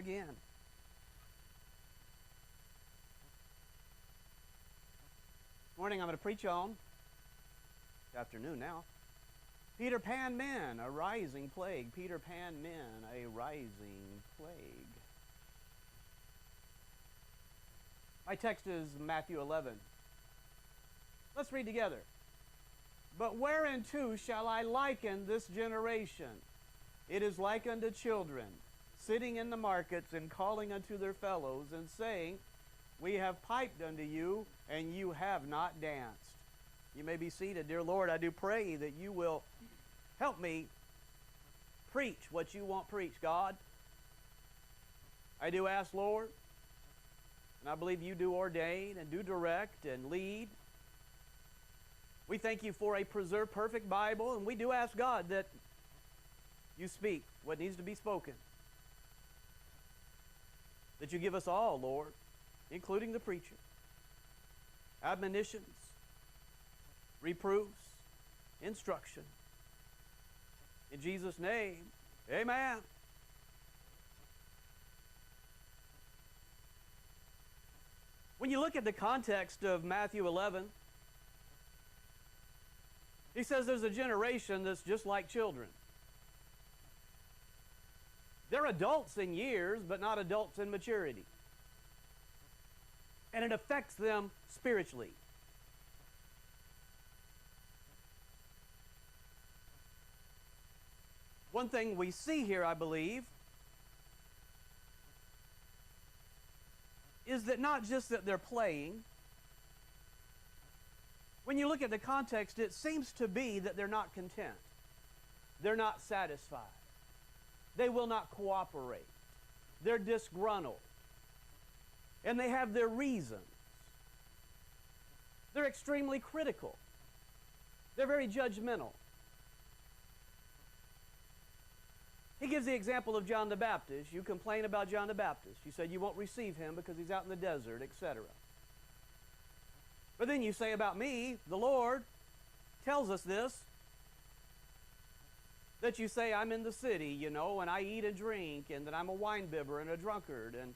again. This morning I'm going to preach on, it's afternoon now, Peter Pan men, a rising plague. Peter Pan men, a rising plague. My text is Matthew 11. Let's read together. But whereunto shall I liken this generation? It is like unto children, sitting in the markets and calling unto their fellows and saying, We have piped unto you, and you have not danced. You may be seated. Dear Lord, I do pray that you will help me preach what you want preached, God. I do ask, Lord, and I believe you do ordain and do direct and lead. We thank you for a preserved, perfect Bible, and we do ask, God, that you speak what needs to be spoken. That you give us all, Lord, including the preacher, admonitions, reproofs, instruction. In Jesus' name, amen. When you look at the context of Matthew 11, he says there's a generation that's just like children. They're adults in years, but not adults in maturity. And it affects them spiritually. One thing we see here, I believe, is that not just that they're playing. When you look at the context, it seems to be that they're not content. They're not satisfied. They will not cooperate. They're disgruntled. And they have their reasons. They're extremely critical. They're very judgmental. He gives the example of John the Baptist. You complain about John the Baptist. You say you won't receive him because he's out in the desert, etc. But then you say about me, the Lord tells us this, that you say I'm in the city, you know, and I eat and drink, and that I'm a wine bibber and a drunkard, and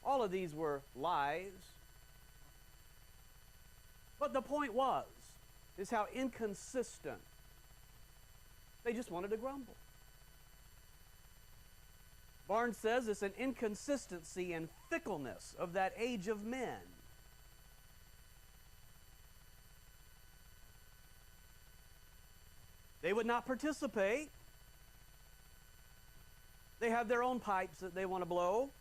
all of these were lies. But the point is how inconsistent. They just wanted to grumble. Barnes says it's an inconsistency and fickleness of that age of men. They would not participate. They have their own pipes that they want to blow.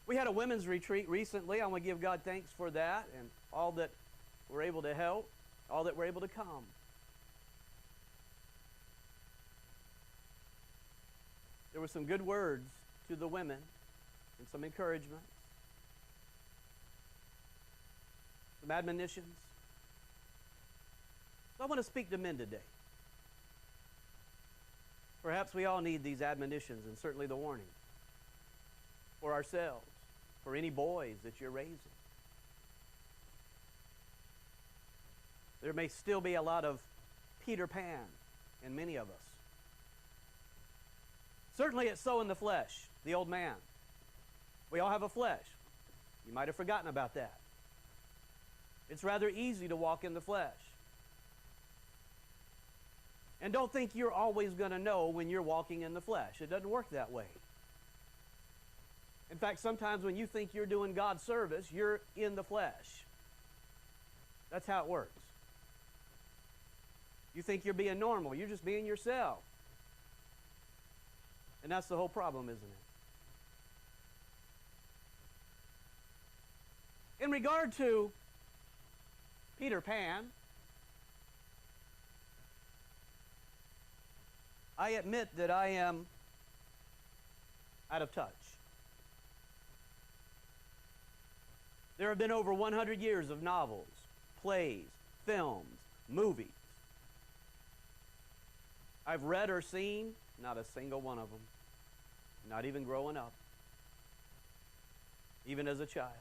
We had a women's retreat recently. I want to give God thanks for that and all that were able to help, all that were able to come. There were some good words to the women and some encouragement, some admonitions. So I want to speak to men today. Perhaps we all need these admonitions and certainly the warning for ourselves, for any boys that you're raising. There may still be a lot of Peter Pan in many of us. Certainly it's so in the flesh, the old man. We all have a flesh. You might have forgotten about that. It's rather easy to walk in the flesh. And don't think you're always going to know when you're walking in the flesh. It doesn't work that way. In fact, sometimes when you think you're doing God's service, you're in the flesh. That's how it works. You think you're being normal. You're just being yourself. And that's the whole problem, isn't it? In regard to Peter Pan, I admit that I am out of touch. There have been over 100 years of novels, plays, films, movies. I've read or seen not a single one of them, not even growing up, even as a child.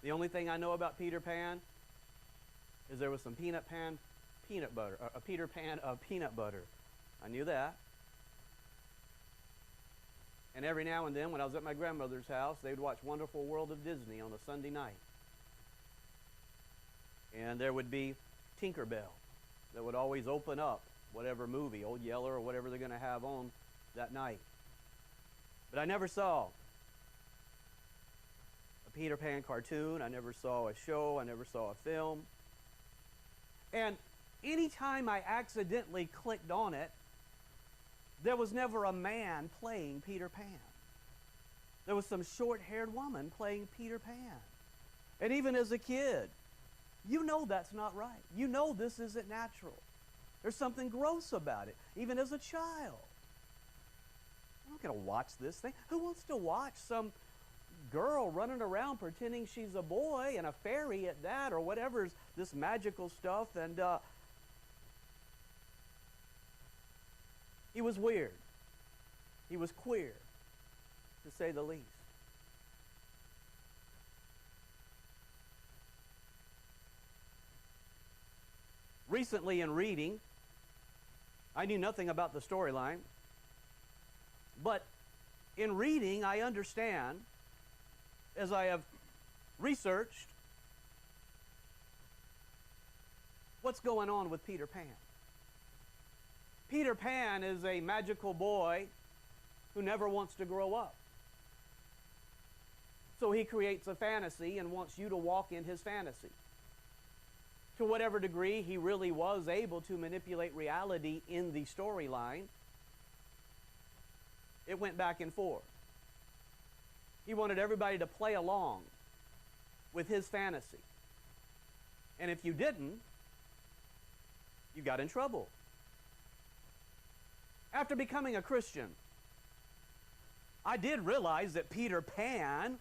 The only thing I know about Peter Pan is there was some Peter Pan of peanut butter. I knew that. And every now and then, when I was at my grandmother's house, they would watch Wonderful World of Disney on a Sunday night. And there would be Tinkerbell that would always open up whatever movie, Old Yeller or whatever they're going to have on that night. But I never saw a Peter Pan cartoon. I never saw a show. I never saw a film. And anytime I accidentally clicked on it, there was never a man playing Peter Pan. There was some short-haired woman playing Peter Pan. And even as a kid, you know that's not right. You know this isn't natural. There's something gross about it, even as a child. I'm not going to watch this thing. Who wants to watch some girl running around pretending she's a boy and a fairy at that, or whatever's this magical stuff? And he was weird. He was queer, to say the least. Recently in reading, I knew nothing about the storyline, but in reading, I understand, as I have researched, what's going on with Peter Pan. Peter Pan is a magical boy who never wants to grow up. So he creates a fantasy and wants you to walk in his fantasy. To whatever degree he really was able to manipulate reality in the storyline, it went back and forth. He wanted everybody to play along with his fantasy. And if you didn't, you got in trouble. After becoming a Christian, I did realize that Peter Pan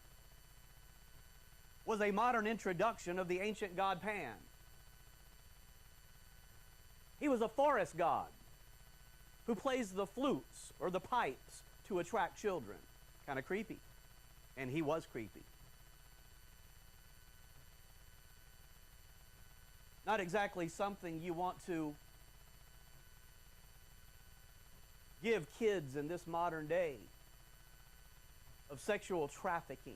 was a modern introduction of the ancient god Pan. He was a forest god who plays the flutes or the pipes to attract children. Kind of creepy. And he was creepy. Not exactly something you want to give kids in this modern day of sexual trafficking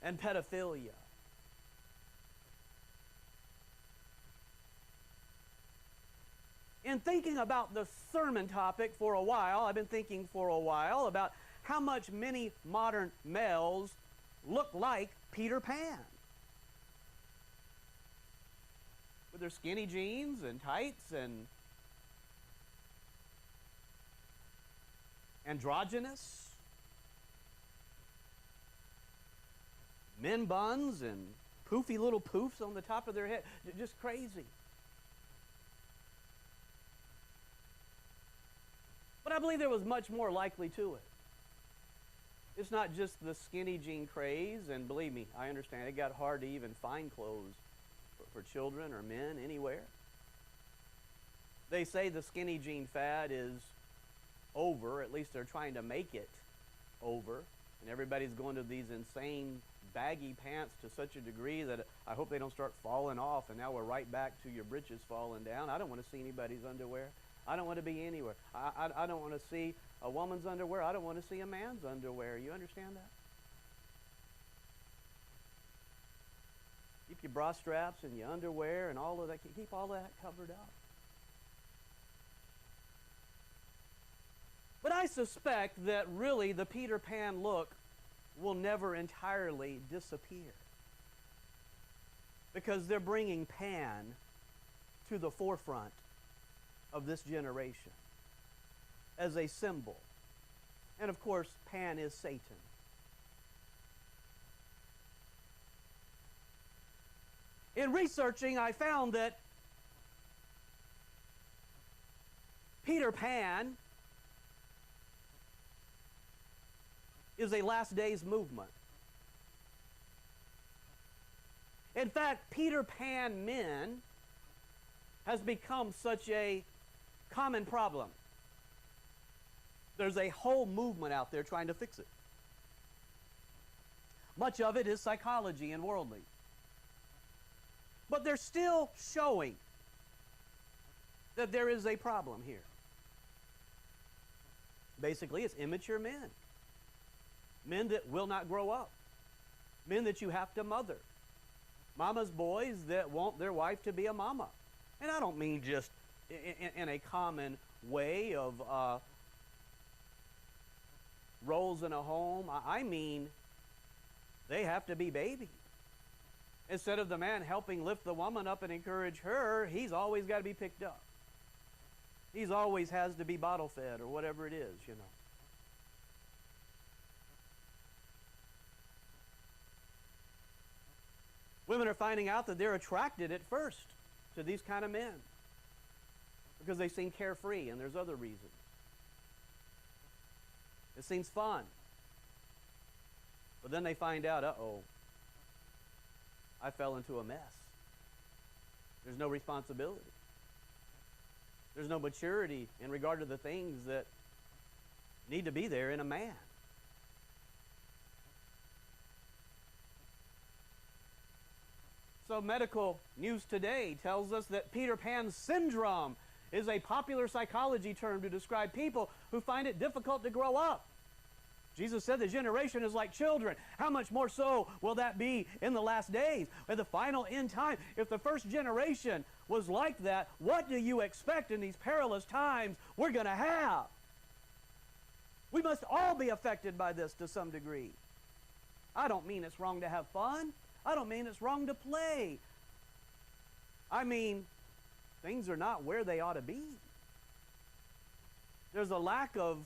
and pedophilia. In thinking about the sermon topic for a while, I've been thinking for a while about how much many modern males look like Peter Pan. With their skinny jeans and tights and androgynous, men buns and poofy little poofs on the top of their head. Just crazy. But I believe there was much more likely to it. It's not just the skinny jean craze, and believe me, I understand it got hard to even find clothes for children or men anywhere. They say the skinny jean fad is over, at least they're trying to make it over, and everybody's going to these insane baggy pants to such a degree that I hope they don't start falling off, and now we're right back to your britches falling down. I don't want to see anybody's underwear. I don't want to be anywhere. I don't want to see a woman's underwear. I don't want to see a man's underwear. You understand that? Keep your bra straps and your underwear and all of that. Keep all that covered up. But I suspect that really the Peter Pan look will never entirely disappear, because they're bringing Pan to the forefront of this generation as a symbol. And of course, Pan is Satan. In researching, I found that Peter Pan is a last days movement. In fact, Peter Pan men has become such a common problem. There's a whole movement out there trying to fix it. Much of it is psychology and worldly. But they're still showing that there is a problem here. Basically, it's immature men. Men that will not grow up. Men that you have to mother. Mama's boys that want their wife to be a mama. And I don't mean just in a common way of roles in a home. I mean they have to be babies. Instead of the man helping lift the woman up and encourage her, he's always got to be picked up. He's always has to be bottle fed or whatever it is, you know. Women are finding out that they're attracted at first to these kind of men because they seem carefree, and there's other reasons. It seems fun. But then they find out, uh-oh, I fell into a mess. There's no responsibility. There's no maturity in regard to the things that need to be there in a man. So medical news today tells us that Peter Pan syndrome is a popular psychology term to describe people who find it difficult to grow up. Jesus said the generation is like children. How much more so will that be in the last days, at the final end time? If the first generation was like that, what do you expect in these perilous times we're going to have? We must all be affected by this to some degree. I don't mean it's wrong to have fun. I don't mean it's wrong to play. I mean, things are not where they ought to be. There's a lack of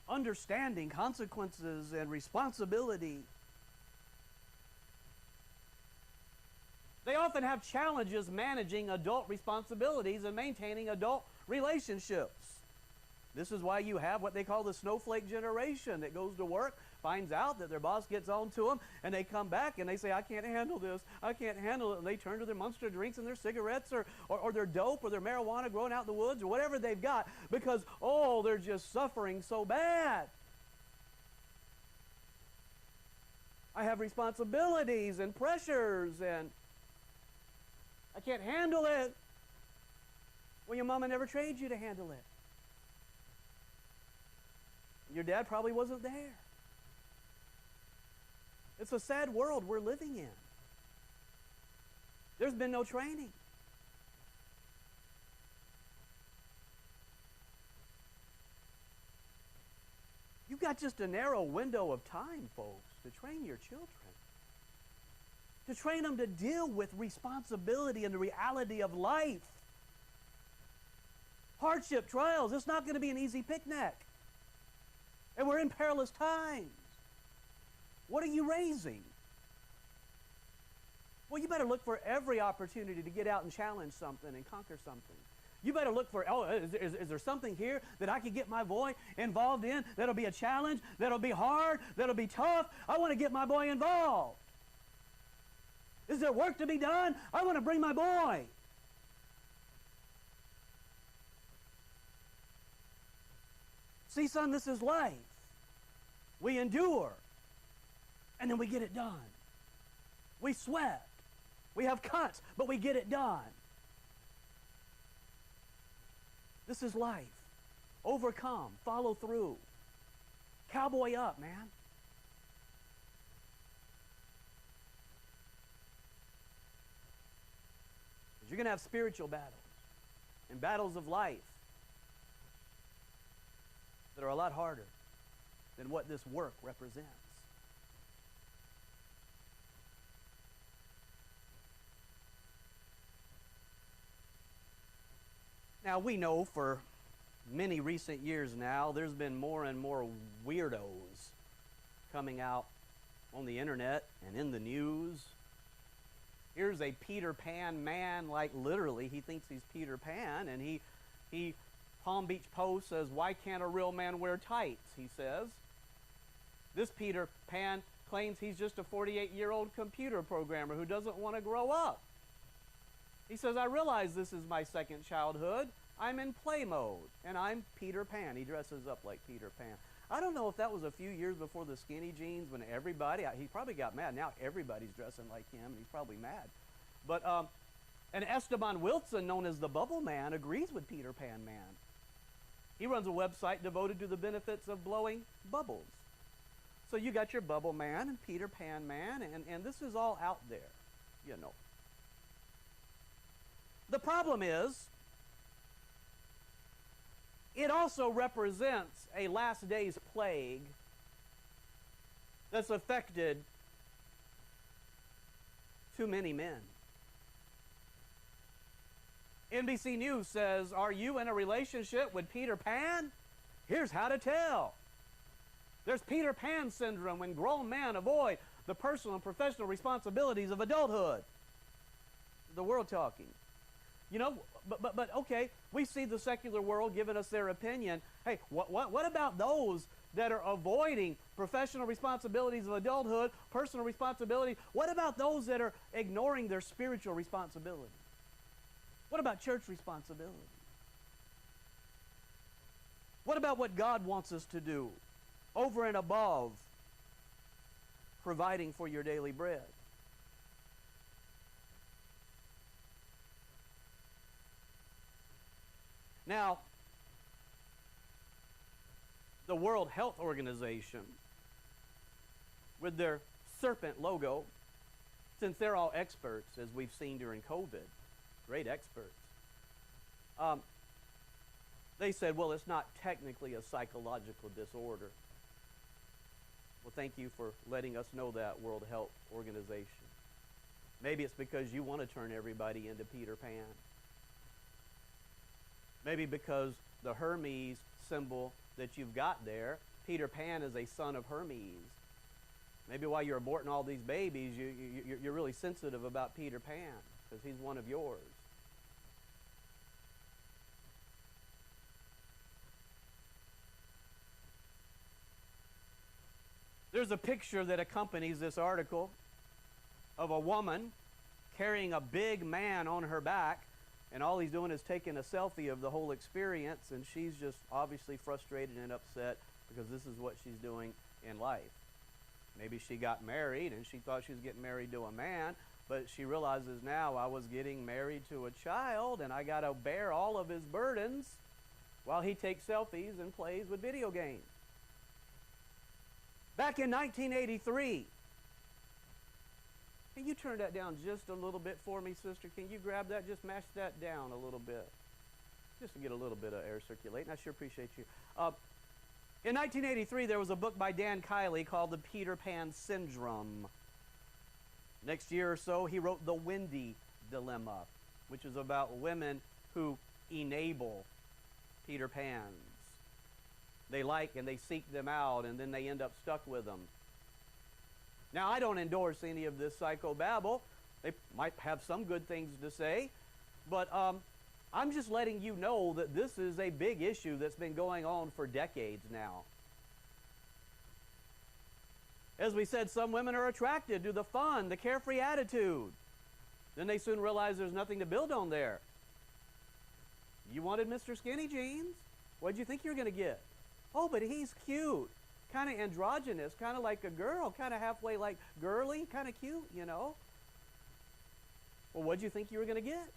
understanding consequences and responsibility. They often have challenges managing adult responsibilities and maintaining adult relationships. This is why you have what they call the snowflake generation that goes to work, finds out that their boss gets on to them, and they come back and they say, I can't handle this, I can't handle it, and they turn to their Monster drinks and their cigarettes or their dope or their marijuana growing out in the woods or whatever they've got because, oh, they're just suffering so bad. I have responsibilities and pressures and I can't handle it. Well, your mama never trained you to handle it. Your dad probably wasn't there. It's a sad world we're living in. There's been no training. You've got just a narrow window of time, folks, to train your children. To train them to deal with responsibility and the reality of life. Hardship, trials, it's not going to be an easy picnic. And we're in perilous times. What are you raising? Well, you better look for every opportunity to get out and challenge something and conquer something. You better look for, oh, is there something here that I could get my boy involved in that'll be a challenge, that'll be hard, that'll be tough? I want to get my boy involved. Is there work to be done? I want to bring my boy. See, son, this is life. We endure, and then we get it done. We sweat. We have cuts, but we get it done. This is life. Overcome. Follow through. Cowboy up, man. You're going to have spiritual battles and battles of life that are a lot harder than what this work represents. Now, we know for many recent years now, there's been more and more weirdos coming out on the internet and in the news. Here's a Peter Pan man, like literally, he thinks he's Peter Pan, and he Palm Beach Post says, why can't a real man wear tights, he says. This Peter Pan claims he's just a 48-year-old computer programmer who doesn't want to grow up. He says, I realize this is my second childhood. I'm in play mode, and I'm Peter Pan. He dresses up like Peter Pan. I don't know if that was a few years before the skinny jeans when everybody, he probably got mad. Now everybody's dressing like him, and he's probably mad. But, and Esteban Wilson, known as the Bubble Man, agrees with Peter Pan Man. He runs a website devoted to the benefits of blowing bubbles. So you got your Bubble Man and Peter Pan Man, and this is all out there, you know. The problem is, it also represents a last days plague that's affected too many men. NBC News says, are you in a relationship with Peter Pan? Here's how to tell. There's Peter Pan syndrome when grown men avoid the personal and professional responsibilities of adulthood. The world talking. You know, but okay, we see the secular world giving us their opinion. Hey, what about those that are avoiding professional responsibilities of adulthood, personal responsibility? What about those that are ignoring their spiritual responsibility? What about church responsibility? What about what God wants us to do over and above providing for your daily bread? Now, the World Health Organization, with their serpent logo, since they're all experts, as we've seen during COVID, great experts, they said, well, it's not technically a psychological disorder. Well, thank you for letting us know that, World Health Organization. Maybe it's because you want to turn everybody into Peter Pan. Maybe because the Hermes symbol that you've got there, Peter Pan is a son of Hermes. Maybe while you're aborting all these babies, you're really sensitive about Peter Pan because he's one of yours. There's a picture that accompanies this article of a woman carrying a big man on her back, and all he's doing is taking a selfie of the whole experience, and she's just obviously frustrated and upset because this is what she's doing in life. Maybe she got married and she thought she was getting married to a man, but she realizes now, I was getting married to a child and I got to bear all of his burdens while he takes selfies and plays with video games. Back in 1983, can you turn that down just a little bit for me, sister? Can you grab that? Just mash that down a little bit. Just to get a little bit of air circulating. I sure appreciate you. In 1983, there was a book by Dan Kiley called The Peter Pan Syndrome. Next year or so, he wrote The Wendy Dilemma, which is about women who enable Peter Pans. They like and they seek them out, and then they end up stuck with them. Now, I don't endorse any of this psychobabble. They might have some good things to say, but I'm just letting you know that this is a big issue that's been going on for decades now. As we said, some women are attracted to the fun, the carefree attitude. Then they soon realize there's nothing to build on there. You wanted Mr. Skinny Jeans? What'd you think you were going to get? Oh, but he's cute. Kind of androgynous, kind of like a girl, kind of halfway like girly, kind of cute, you know. Well, what'd you think you were going to get?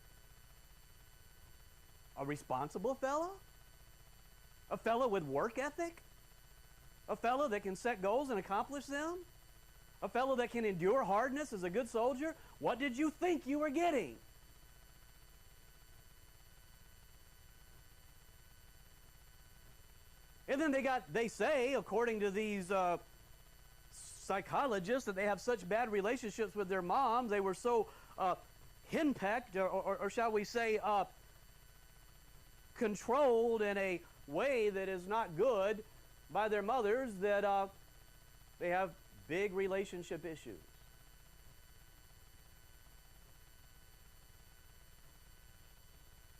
A responsible fellow? A fellow with work ethic? A fellow that can set goals and accomplish them? A fellow that can endure hardness as a good soldier? What did you think you were getting? And then they say, according to these psychologists, that they have such bad relationships with their moms. They were so henpecked, or shall we say, controlled in a way that is not good by their mothers, that they have big relationship issues.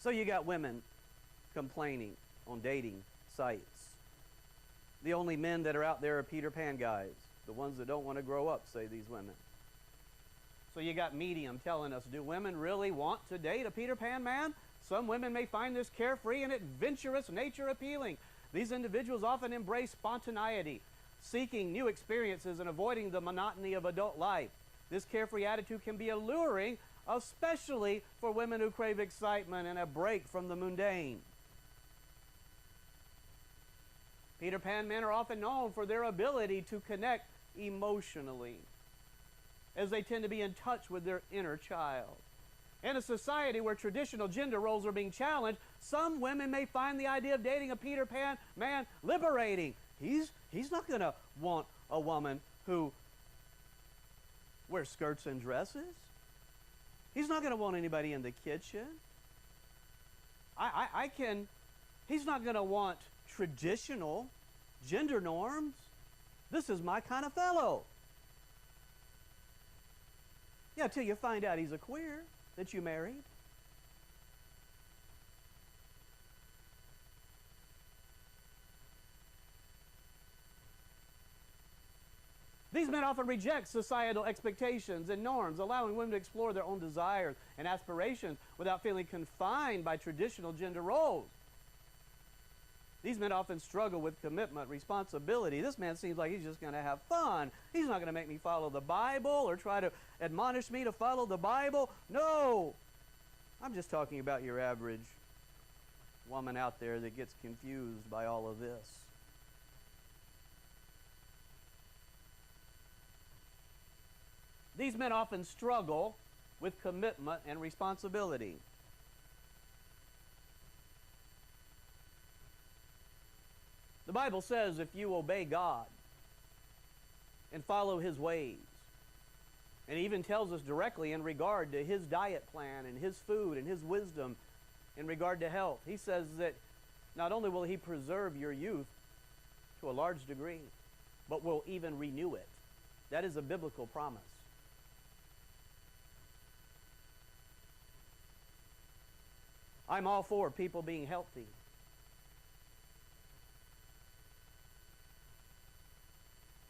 So you got women complaining on dating sites. The only men that are out there are Peter Pan guys, the ones that don't want to grow up, say these women. So you got Medium telling us, do women really want to date a Peter Pan man? Some women may find this carefree and adventurous nature appealing. These individuals often embrace spontaneity, seeking new experiences and avoiding the monotony of adult life. This carefree attitude can be alluring, especially for women who crave excitement and a break from the mundane. Peter Pan men are often known for their ability to connect emotionally, as they tend to be in touch with their inner child. In a society where traditional gender roles are being challenged, some women may find the idea of dating a Peter Pan man liberating. He's not going to want a woman who wears skirts and dresses. He's not going to want anybody in the kitchen. He's not going to want traditional gender norms. This is my kind of fellow. Yeah, till you find out he's a queer that you married. These men often reject societal expectations and norms, allowing women to explore their own desires and aspirations without feeling confined by traditional gender roles. These men often struggle with commitment, responsibility. This man seems like he's just going to have fun. He's not going to make me follow the Bible or try to admonish me to follow the Bible. No! I'm just talking about your average woman out there that gets confused by all of this. These men often struggle with commitment and responsibility. The Bible says if you obey God and follow His ways, and it even tells us directly in regard to His diet plan and His food and His wisdom in regard to health, He says that not only will He preserve your youth to a large degree, but will even renew it. That is a biblical promise. I'm all for people being healthy.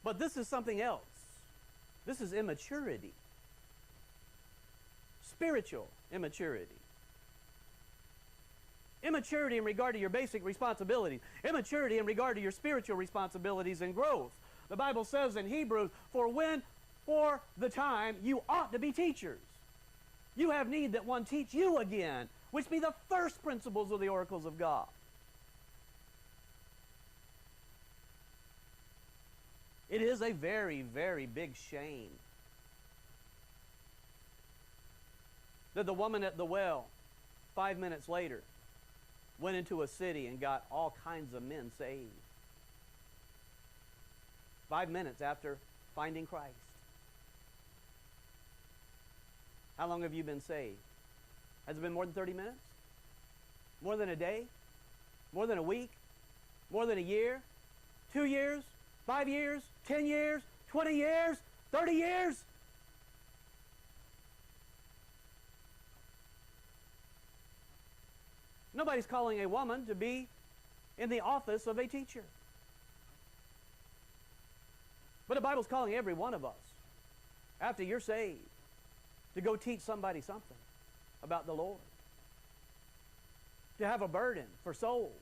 But this is something else. This is immaturity. Spiritual immaturity. Immaturity in regard to your basic responsibilities. Immaturity in regard to your spiritual responsibilities and growth. The Bible says in Hebrews, for the time you ought to be teachers. You have need that one teach you again, which be the first principles of the oracles of God. It is a very, very big shame that the woman at the well, 5 minutes later, went into a city and got all kinds of men saved. 5 minutes after finding Christ. How long have you been saved? Has it been more than 30 minutes? More than a day? More than a week? More than a year? 2 years? 5 years? 10 years? 20 years? 30 years? Nobody's calling a woman to be in the office of a teacher. But the Bible's calling every one of us, after you're saved, to go teach somebody something about the Lord. To have a burden for souls.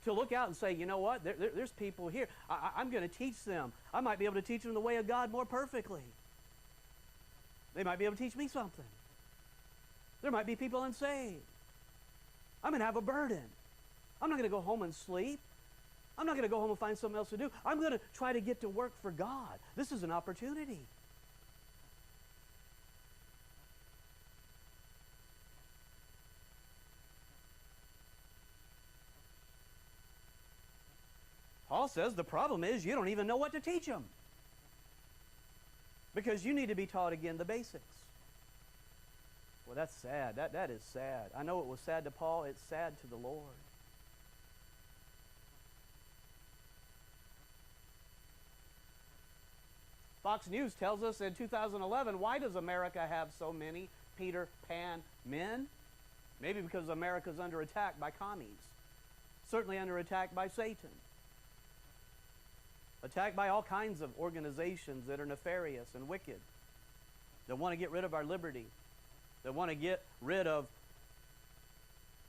To look out and say, you know what, there's people here. I'm going to teach them. I might be able to teach them the way of God more perfectly. They might be able to teach me something. There might be people unsaved. I'm going to have a burden. I'm not going to go home and sleep. I'm not going to go home and find something else to do. I'm going to try to get to work for God. This is an opportunity. Paul says the problem is you don't even know what to teach them. Because you need to be taught again the basics. Well, that's sad. That is sad. I know it was sad to Paul. It's sad to the Lord. Fox News tells us in 2011, why does America have so many Peter Pan men? Maybe because America's under attack by commies. Certainly under attack by Satan. Attacked by all kinds of organizations that are nefarious and wicked, that want to get rid of our liberty, that want to get rid of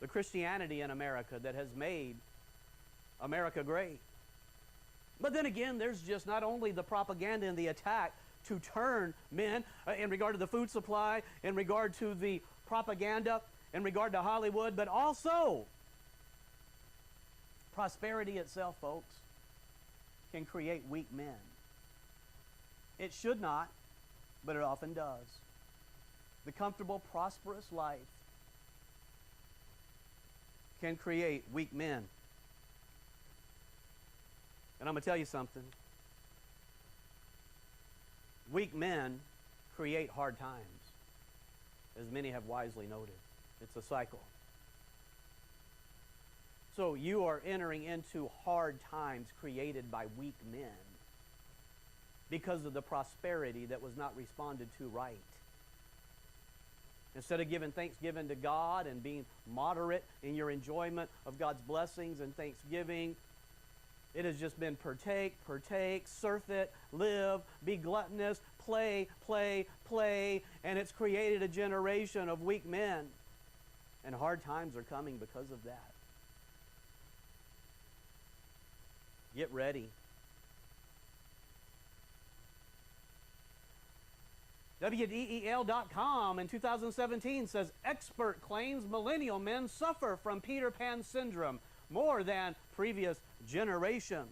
the Christianity in America that has made America great. But then again, there's just not only the propaganda and the attack to turn men in regard to the food supply, in regard to the propaganda, in regard to Hollywood, but also Prosperity itself, folks, can create weak men. It should not, but it often does. The comfortable, prosperous life can create weak men. And I'm going to tell you something. Weak men create hard times, as many have wisely noted. It's a cycle. So you are entering into hard times created by weak men because of the prosperity that was not responded to right. Instead of giving thanksgiving to God and being moderate in your enjoyment of God's blessings and thanksgiving, it has just been partake, surf it, live, be gluttonous, play, and it's created a generation of weak men. And hard times are coming because of that. Get ready. WDEL.com in 2017 says, expert claims millennial men suffer from Peter Pan syndrome more than previous generations.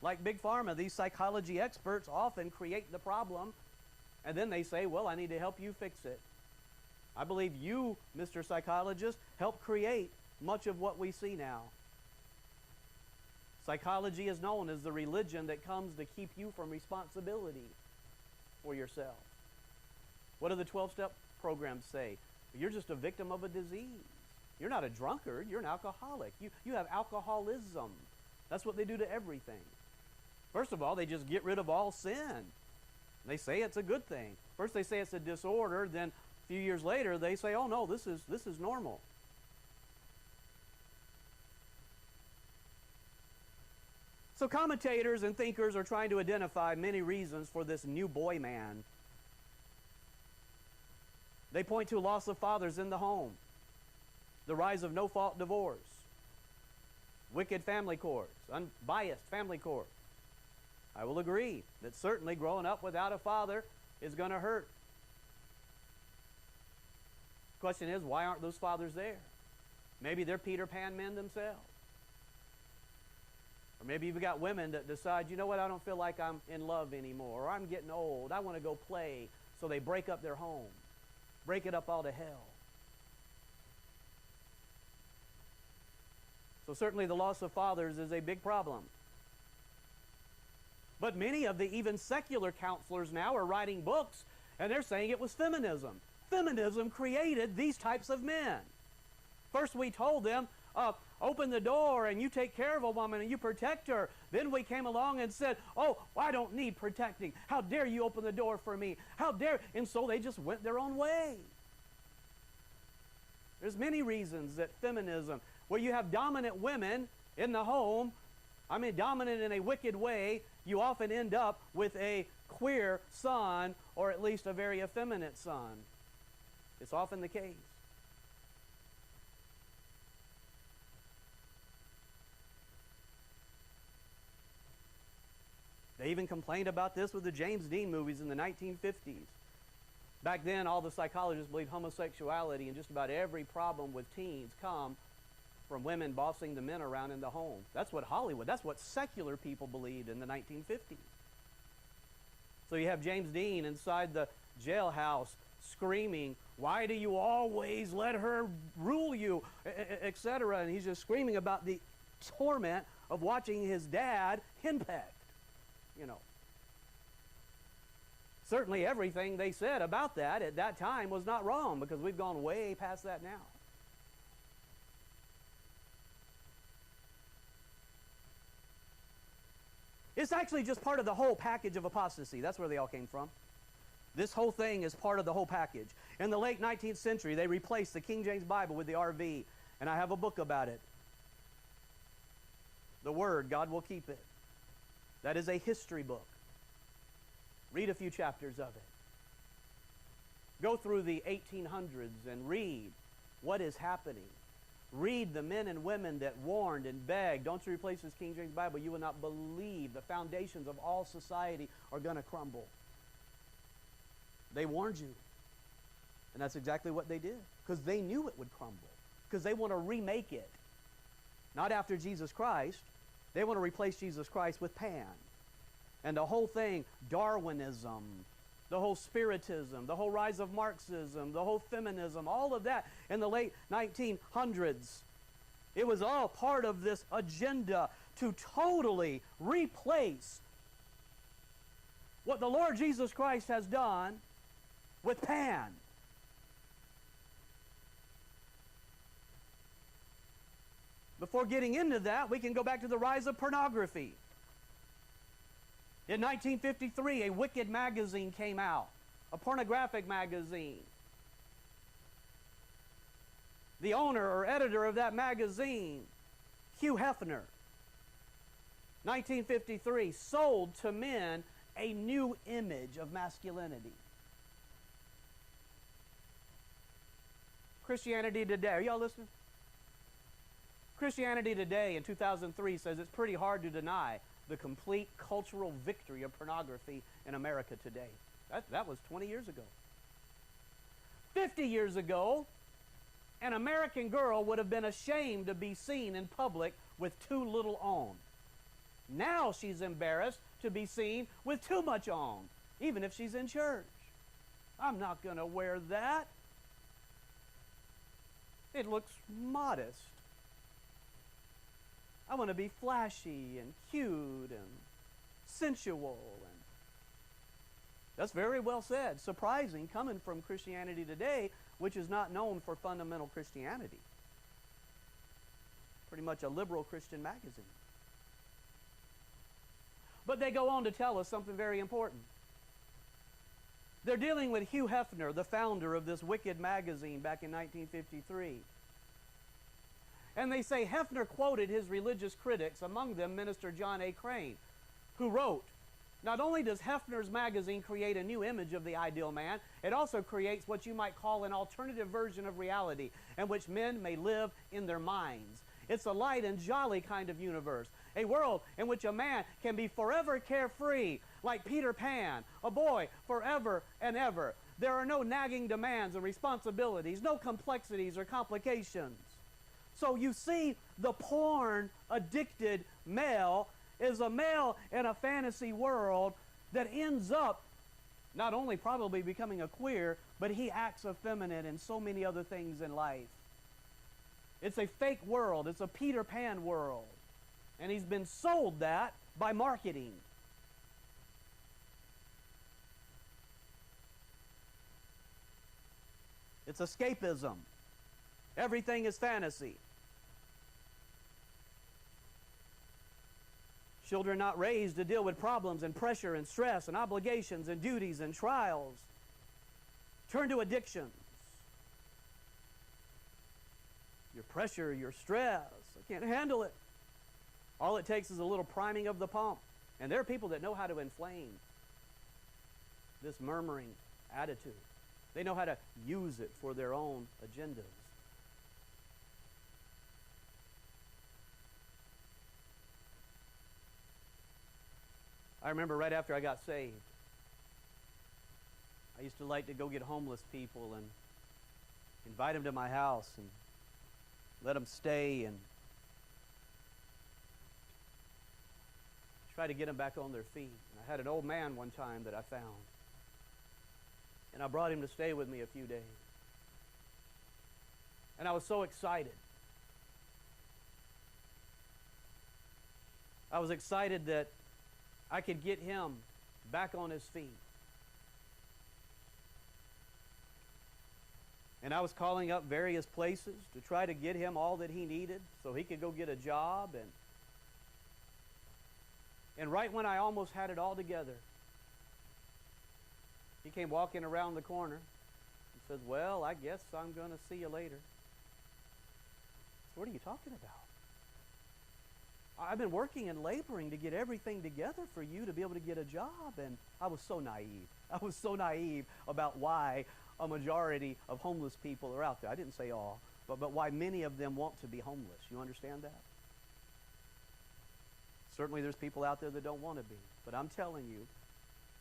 Like Big Pharma, these psychology experts often create the problem, and then they say, well, I need to help you fix it. I believe you, Mr. Psychologist, helped create much of what we see now. Psychology is known as the religion that comes to keep you from responsibility for yourself. What do the 12-step programs say? You're just a victim of a disease. You're not a drunkard. You're an alcoholic. You have alcoholism. That's what they do to everything. First of all, they just get rid of all sin. They say it's a good thing. First they say it's a disorder, then a few years later they say, oh no, this is normal. So commentators and thinkers are trying to identify many reasons for this new boy man. They point to loss of fathers in the home, the rise of no-fault divorce, wicked family courts, unbiased family courts. I will agree that certainly growing up without a father is going to hurt. The question is, why aren't those fathers there? Maybe they're Peter Pan men themselves. Or maybe you've got women that decide, you know what, I don't feel like I'm in love anymore, or I'm getting old, I want to go play, so they break up their home, break it up all to hell. So certainly the loss of fathers is a big problem. But many of the even secular counselors now are writing books, and they're saying it was feminism. Feminism created these types of men. First we told them, open the door and you take care of a woman and you protect her. Then we came along and said, oh, I don't need protecting. How dare you open the door for me? How dare... And so they just went their own way. There's many reasons that feminism, where you have dominant women in the home, dominant in a wicked way, you often end up with a queer son, or at least a very effeminate son. It's often the case. They even complained about this with the James Dean movies in the 1950s. Back then, all the psychologists believed homosexuality and just about every problem with teens come from women bossing the men around in the home. That's what Hollywood, that's what secular people believed in the 1950s. So you have James Dean inside the jailhouse screaming, why do you always let her rule you, etc. And he's just screaming about the torment of watching his dad henpecked. You know. Certainly everything they said about that at that time was not wrong, because we've gone way past that now. It's actually just part of the whole package of apostasy. That's where they all came from. This whole thing is part of the whole package. In the late 19th century, they replaced the King James Bible with the RV, and I have a book about it. The Word, God Will Keep It. That is a history book. Read a few chapters of it. Go through the 1800s and read what is happening. Read the men and women that warned and begged, don't you replace this King James Bible, you will not believe the foundations of all society are going to crumble. They warned you. And that's exactly what they did, because they knew it would crumble, because they want to remake it. not after Jesus Christ. They want to replace Jesus Christ with Pan. And the whole thing, Darwinism, the whole Spiritism, the whole rise of Marxism, the whole feminism, all of that in the late 1900s. It was all part of this agenda to totally replace what the Lord Jesus Christ has done with Pan. Before getting into that, we can go back to the rise of pornography. In 1953, a wicked magazine came out, a pornographic magazine. The owner or editor of that magazine, Hugh Hefner, 1953, sold to men a new image of masculinity. Christianity Today, are y'all listening? Christianity Today in 2003 says it's pretty hard to deny the complete cultural victory of pornography in America today. That was 20 years ago. 50 years ago, an American girl would have been ashamed to be seen in public with too little on. Now she's embarrassed to be seen with too much on, even if she's in church. I'm not going to wear that. It looks modest. I want to be flashy and cute and sensual. And that's very well said. Surprising, coming from Christianity Today, which is not known for fundamental Christianity. Pretty much a liberal Christian magazine. But they go on to tell us something very important. They're dealing with Hugh Hefner, the founder of this wicked magazine back in 1953. And they say Hefner quoted his religious critics, among them Minister John A. Crane, who wrote, "Not only does Hefner's magazine create a new image of the ideal man, it also creates what you might call an alternative version of reality in which men may live in their minds. It's a light and jolly kind of universe, a world in which a man can be forever carefree, like Peter Pan, a boy forever and ever. There are no nagging demands and responsibilities, no complexities or complications." So you see, the porn-addicted male is a male in a fantasy world that ends up not only probably becoming a queer, but he acts effeminate and so many other things in life. It's a fake world. It's a Peter Pan world. And he's been sold that by marketing. It's escapism. Everything is fantasy. Children not raised to deal with problems and pressure and stress and obligations and duties and trials turn to addictions. Your pressure, your stress, I can't handle it. All it takes is a little priming of the pump. And there are people that know how to inflame this murmuring attitude. They know how to use it for their own agendas. I remember right after I got saved, I used to like to go get homeless people and invite them to my house and let them stay and try to get them back on their feet. And I had an old man one time that I found, and I brought him to stay with me a few days. And I was so excited. I was excited that I could get him back on his feet. And I was calling up various places to try to get him all that he needed so he could go get a job. And right when I almost had it all together, he came walking around the corner and said, "Well, I guess I'm going to see you later." So what are you talking about? I've been working and laboring to get everything together for you to be able to get a job. And I was so naive. I was so naive about why a majority of homeless people are out there. I didn't say all, but why many of them want to be homeless. You understand that? Certainly there's people out there that don't want to be. But I'm telling you,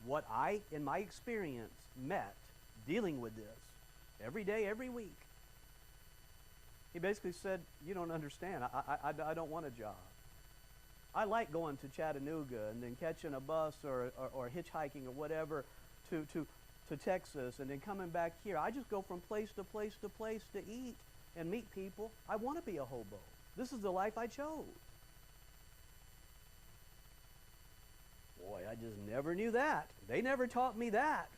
what I, in my experience, met dealing with this every day, every week, He basically said, you don't understand. I don't want a job. I like going to Chattanooga and then catching a bus or hitchhiking or whatever to Texas and then coming back here. I just go from place to place to place to eat and meet people. I want to be a hobo. This is the life I chose. Boy, I just never knew that. They never taught me that.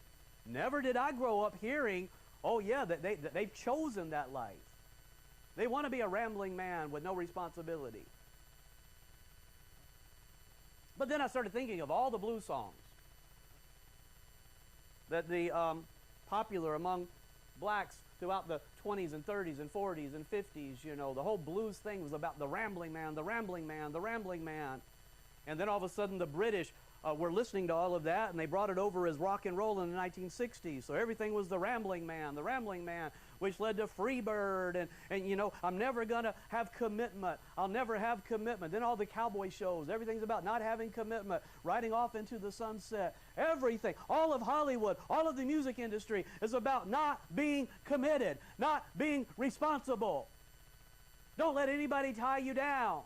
Never did I grow up hearing, oh yeah, they've chosen that life. They want to be a rambling man with no responsibility. But then I started thinking of all the blues songs that the popular among blacks throughout the 20s and 30s and 40s and 50s. You know, the whole blues thing was about the rambling man, the rambling man, the rambling man. And then all of a sudden the British were listening to all of that, and they brought it over as rock and roll in the 1960s. So everything was the rambling man, which led to Freebird, and you know, I'm never going to have commitment. I'll never have commitment. Then all the cowboy shows, everything's about not having commitment, riding off into the sunset. Everything, all of Hollywood, all of the music industry is about not being committed, not being responsible. Don't let anybody tie you down.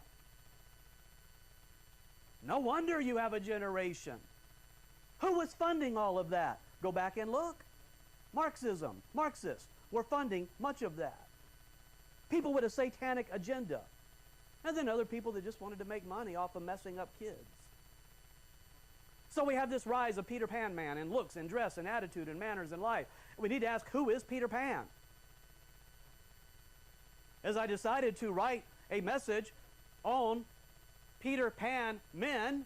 No wonder you have a generation. Who was funding all of that? Go back and look. Marxists were funding much of that. People with a satanic agenda. And then other people that just wanted to make money off of messing up kids. So we have this rise of Peter Pan man in looks and dress and attitude and manners and life. We need to ask, who is Peter Pan? As I decided to write a message on Peter Pan men,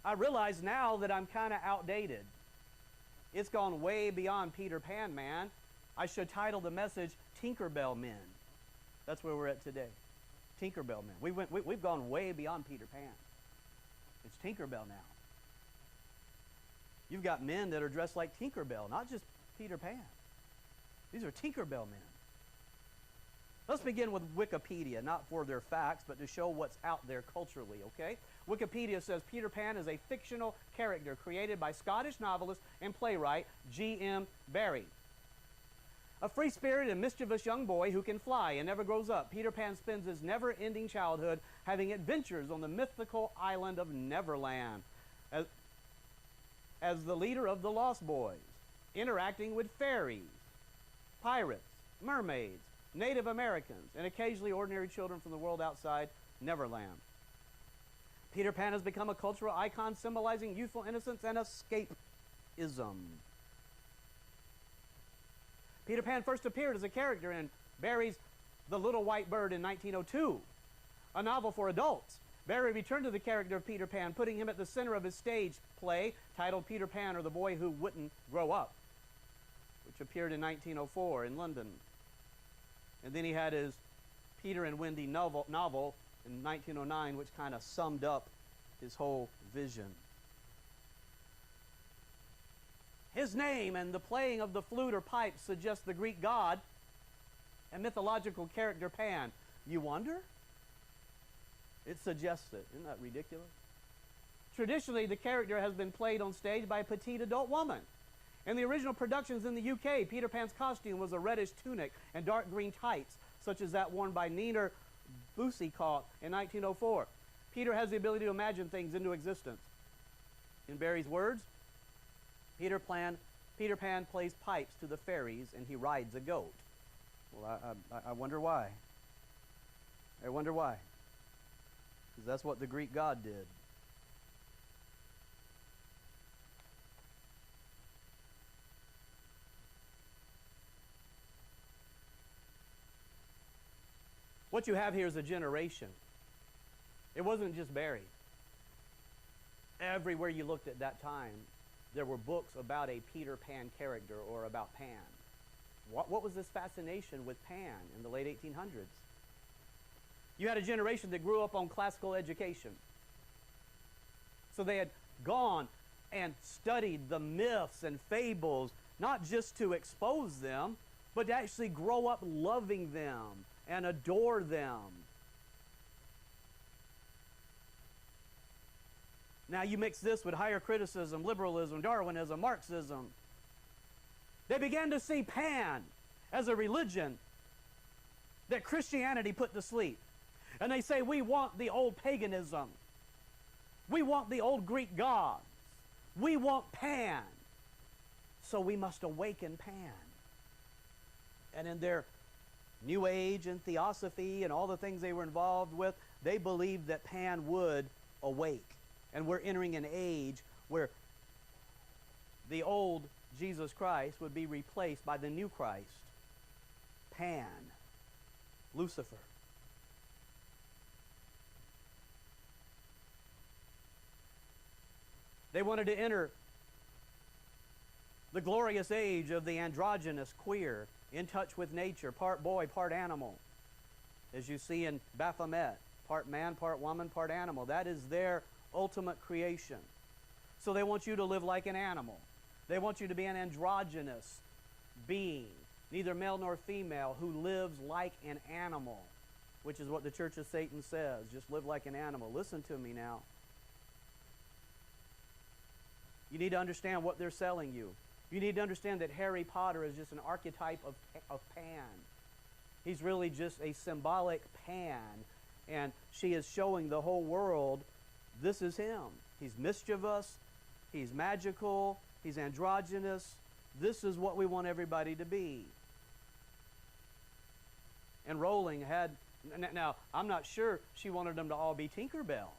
I realize now that I'm kind of outdated. It's gone way beyond Peter Pan man. I should title the message Tinkerbell Men. That's where we're at today. Tinkerbell Men. We've gone way beyond Peter Pan. It's Tinkerbell now. You've got men that are dressed like Tinkerbell, not just Peter Pan. These are Tinkerbell men. Let's begin with Wikipedia, not for their facts, but to show what's out there culturally, okay? Wikipedia says Peter Pan is a fictional character created by Scottish novelist and playwright G.M. Barrie. A free-spirited and mischievous young boy who can fly and never grows up, Peter Pan spends his never-ending childhood having adventures on the mythical island of Neverland as the leader of the Lost Boys, interacting with fairies, pirates, mermaids, Native Americans, and occasionally ordinary children from the world outside Neverland. Peter Pan has become a cultural icon symbolizing youthful innocence and escapism. Peter Pan first appeared as a character in Barrie's The Little White Bird in 1902, a novel for adults. Barrie returned to the character of Peter Pan, putting him at the center of his stage play titled Peter Pan or the Boy Who Wouldn't Grow Up, which appeared in 1904 in London. And then he had his Peter and Wendy novel in 1909, which kind of summed up his whole vision. His name and the playing of the flute or pipe suggest the Greek god and mythological character Pan. You wonder? It suggests it. Isn't that ridiculous? Traditionally, the character has been played on stage by a petite adult woman. In the original productions in the UK, Peter Pan's costume was a reddish tunic and dark green tights, such as that worn by Nina Boucicault in 1904. Peter has the ability to imagine things into existence. In Barrie's words, Peter Pan plays pipes to the fairies and he rides a goat. Well, I wonder why. I wonder why. Because that's what the Greek god did. What you have here is a generation. It wasn't just Barrie. Everywhere you looked at that time, there were books about a Peter Pan character or about Pan. What was this fascination with Pan in the late 1800s? You had a generation that grew up on classical education. So they had gone and studied the myths and fables, not just to expose them, but to actually grow up loving them and adore them. Now you mix this with higher criticism, liberalism, Darwinism, Marxism. They began to see Pan as a religion that Christianity put to sleep. And they say, we want the old paganism. We want the old Greek gods. We want Pan. So we must awaken Pan. And in their New Age and Theosophy and all the things they were involved with, they believed that Pan would awake. And we're entering an age where the old Jesus Christ would be replaced by the new Christ, Pan, Lucifer. They wanted to enter the glorious age of the androgynous queer, in touch with nature, part boy, part animal. As you see in Baphomet, part man, part woman, part animal. That is their ultimate creation. So they want you to live like an animal. They want you to be an androgynous being, neither male nor female, who lives like an animal, which is what the Church of Satan says. Just live like an animal. Listen to me now. You need to understand what they're selling you. You need to understand that Harry Potter is just an archetype of Pan. He's really just a symbolic Pan. And she is showing the whole world, this is him. He's mischievous. He's magical. He's androgynous. This is what we want everybody to be. And Rowling had, now I'm not sure she wanted them to all be Tinkerbell.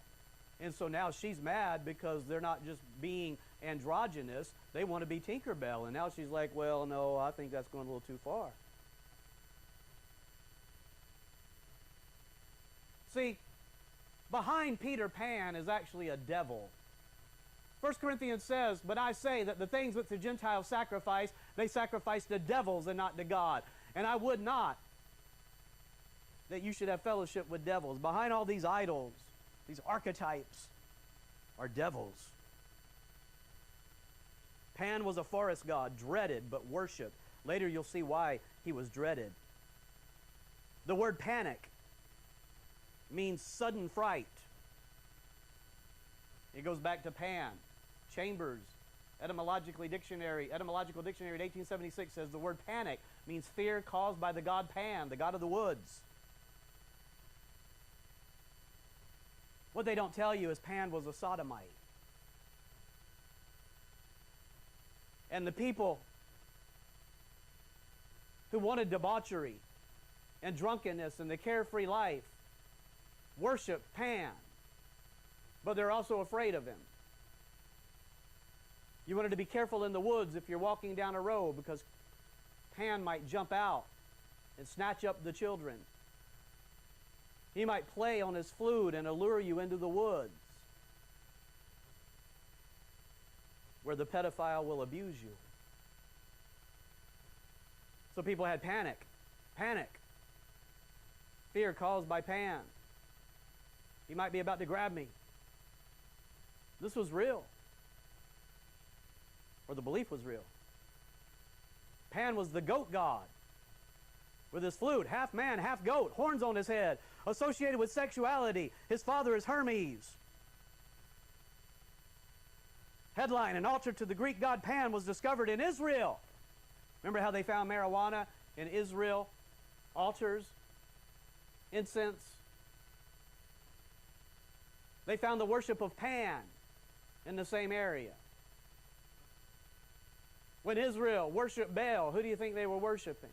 And so now she's mad because they're not just being androgynous. They want to be Tinkerbell. And now she's like, well, no, I think that's going a little too far. See, behind Peter Pan is actually a devil. 1 Corinthians says, but I say that the things which the Gentiles sacrifice, they sacrifice to devils and not to God. And I would not that you should have fellowship with devils. Behind all these idols, these archetypes, are devils. Pan was a forest god, dreaded but worshipped. Later you'll see why he was dreaded. The word panic means sudden fright. It goes back to Pan. Chambers, etymological dictionary in 1876 says the word panic means fear caused by the god Pan, the god of the woods. What they don't tell you is Pan was a sodomite. And the people who wanted debauchery and drunkenness and the carefree life worship Pan, but they're also afraid of him. You wanted to be careful in the woods if you're walking down a road because Pan might jump out and snatch up the children. He might play on his flute and allure you into the woods where the pedophile will abuse you. So people had panic. Panic. Fear caused by Pan. He might be about to grab me. This was real. Or the belief was real. Pan was the goat god with his flute, half man, half goat, horns on his head, associated with sexuality. His father is Hermes. Headline, an altar to the Greek god Pan was discovered in Israel. Remember how they found marijuana in Israel? Altars, incense. They found the worship of Pan in the same area. When Israel worshiped Baal, who do you think they were worshiping?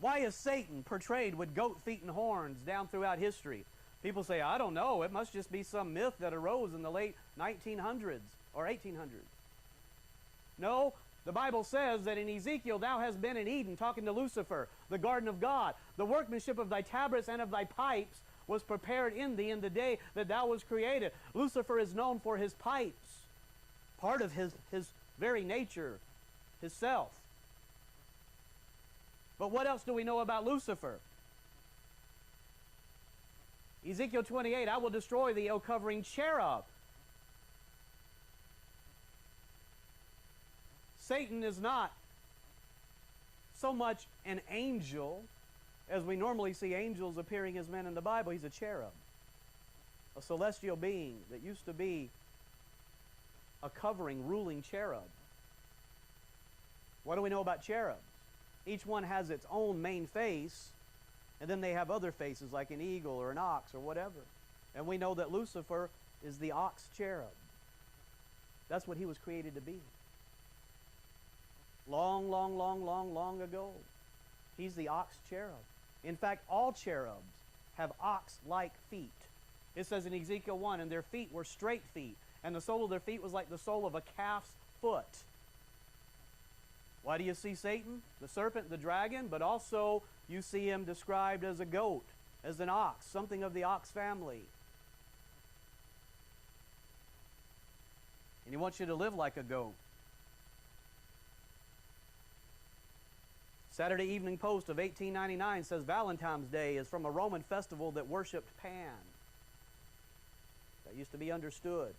Why is Satan portrayed with goat feet and horns down throughout history? People say, I don't know, it must just be some myth that arose in the late 1900s or 1800s. No, the Bible says that in Ezekiel, thou hast been in Eden, talking to Lucifer, the garden of God. The workmanship of thy tabrets and of thy pipes was prepared in thee in the day that thou was created. Lucifer is known for his pipes, part of his very nature, his self. But what else do we know about Lucifer? Ezekiel 28, I will destroy thee, O covering cherub. Satan is not so much an angel as we normally see angels appearing as men in the Bible. He's a cherub, a celestial being that used to be a covering, ruling cherub. What do we know about cherubs? Each one has its own main face, and then they have other faces like an eagle or an ox or whatever. And we know that Lucifer is the ox cherub. That's what he was created to be. Long, long, long, long, long ago. He's the ox cherub. In fact, all cherubs have ox-like feet. It says in Ezekiel 1, and their feet were straight feet, and the sole of their feet was like the sole of a calf's foot. Why do you see Satan, the serpent, the dragon? But also you see him described as a goat, as an ox, something of the ox family. And he wants you to live like a goat. Saturday Evening Post of 1899 says Valentine's Day is from a Roman festival that worshipped Pan. That used to be understood.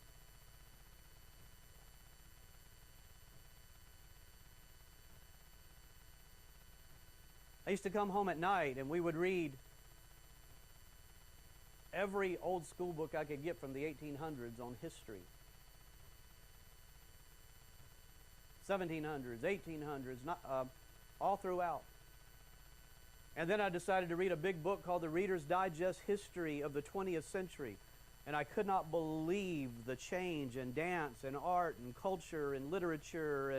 I used to come home at night and we would read every old school book I could get from the 1800s on history. 1700s, 1800s, all throughout. And then I decided to read a big book called The Reader's Digest History of the 20th Century. And I could not believe the change in dance and art and culture and literature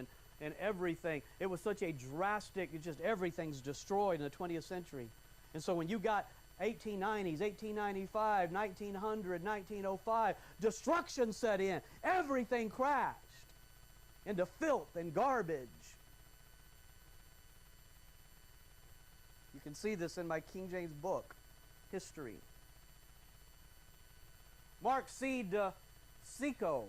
and everything. It was such a drastic, just everything's destroyed in the 20th century. And so when you got 1890s, 1895, 1900, 1905, destruction set in. Everything crashed into filth and garbage. You can see this in my King James book, History. Mark C. de Sico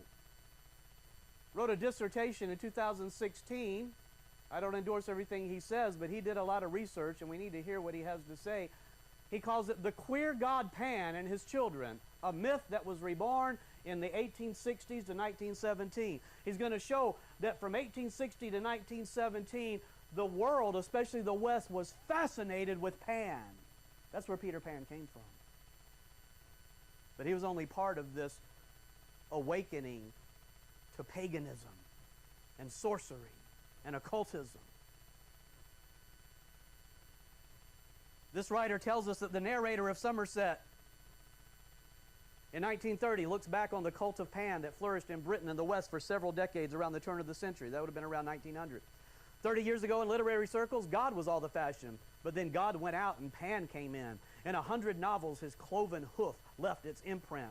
wrote a dissertation in 2016. I don't endorse everything he says, but he did a lot of research, and we need to hear what he has to say. He calls it The Queer God Pan and His Children, a myth that was reborn in the 1860s to 1917. He's going to show that from 1860 to 1917, the world, especially the West, was fascinated with Pan. That's where Peter Pan came from. But he was only part of this awakening to paganism and sorcery and occultism. This writer tells us that the narrator of Somerset in 1930 looks back on the cult of Pan that flourished in Britain and the West for several decades around the turn of the century. That would have been around 1900. 30 years ago in literary circles, God was all the fashion. But then God went out and Pan came in. In 100 novels, his cloven hoof left its imprint.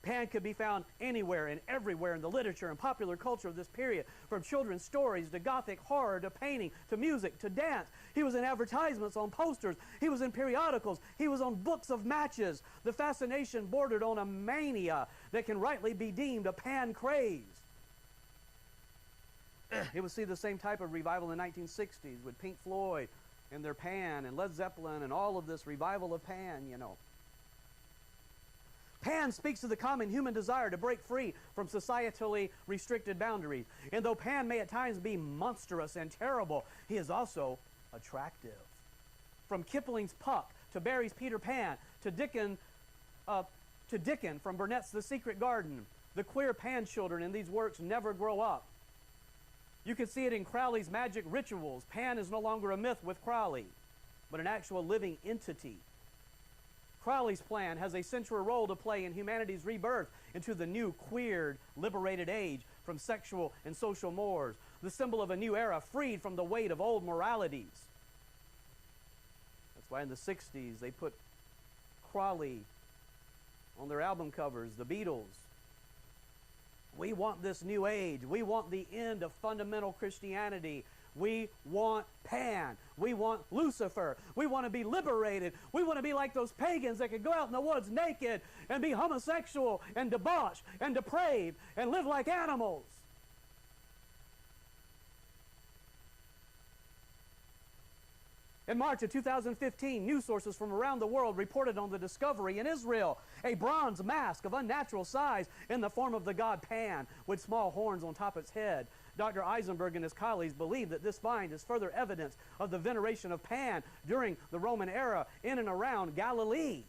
Pan could be found anywhere and everywhere in the literature and popular culture of this period, from children's stories to gothic horror to painting to music to dance. He was in advertisements, on posters. He was in periodicals. He was on books of matches. The fascination bordered on a mania that can rightly be deemed a Pan craze. It would see the same type of revival in the 1960s with Pink Floyd and their Pan and Led Zeppelin and all of this revival of Pan, you know. Pan speaks to the common human desire to break free from societally restricted boundaries. And though Pan may at times be monstrous and terrible, he is also attractive. From Kipling's Puck to Barrie's Peter Pan to Dickens from Burnett's The Secret Garden, the queer Pan children in these works never grow up. You can see it in Crowley's magic rituals. Pan is no longer a myth with Crowley, but an actual living entity. Crowley's plan has a central role to play in humanity's rebirth into the new, queered, liberated age from sexual and social mores, the symbol of a new era freed from the weight of old moralities. That's why in the 60s they put Crowley on their album covers, the Beatles. We want this new age. We want the end of fundamental Christianity. We want Pan. We want Lucifer. We want to be liberated. We want to be like those pagans that could go out in the woods naked and be homosexual and debauched and depraved and live like animals. In March of 2015, news sources from around the world reported on the discovery in Israel, a bronze mask of unnatural size in the form of the god Pan with small horns on top of its head. Dr. Eisenberg and his colleagues believe that this find is further evidence of the veneration of Pan during the Roman era in and around Galilee.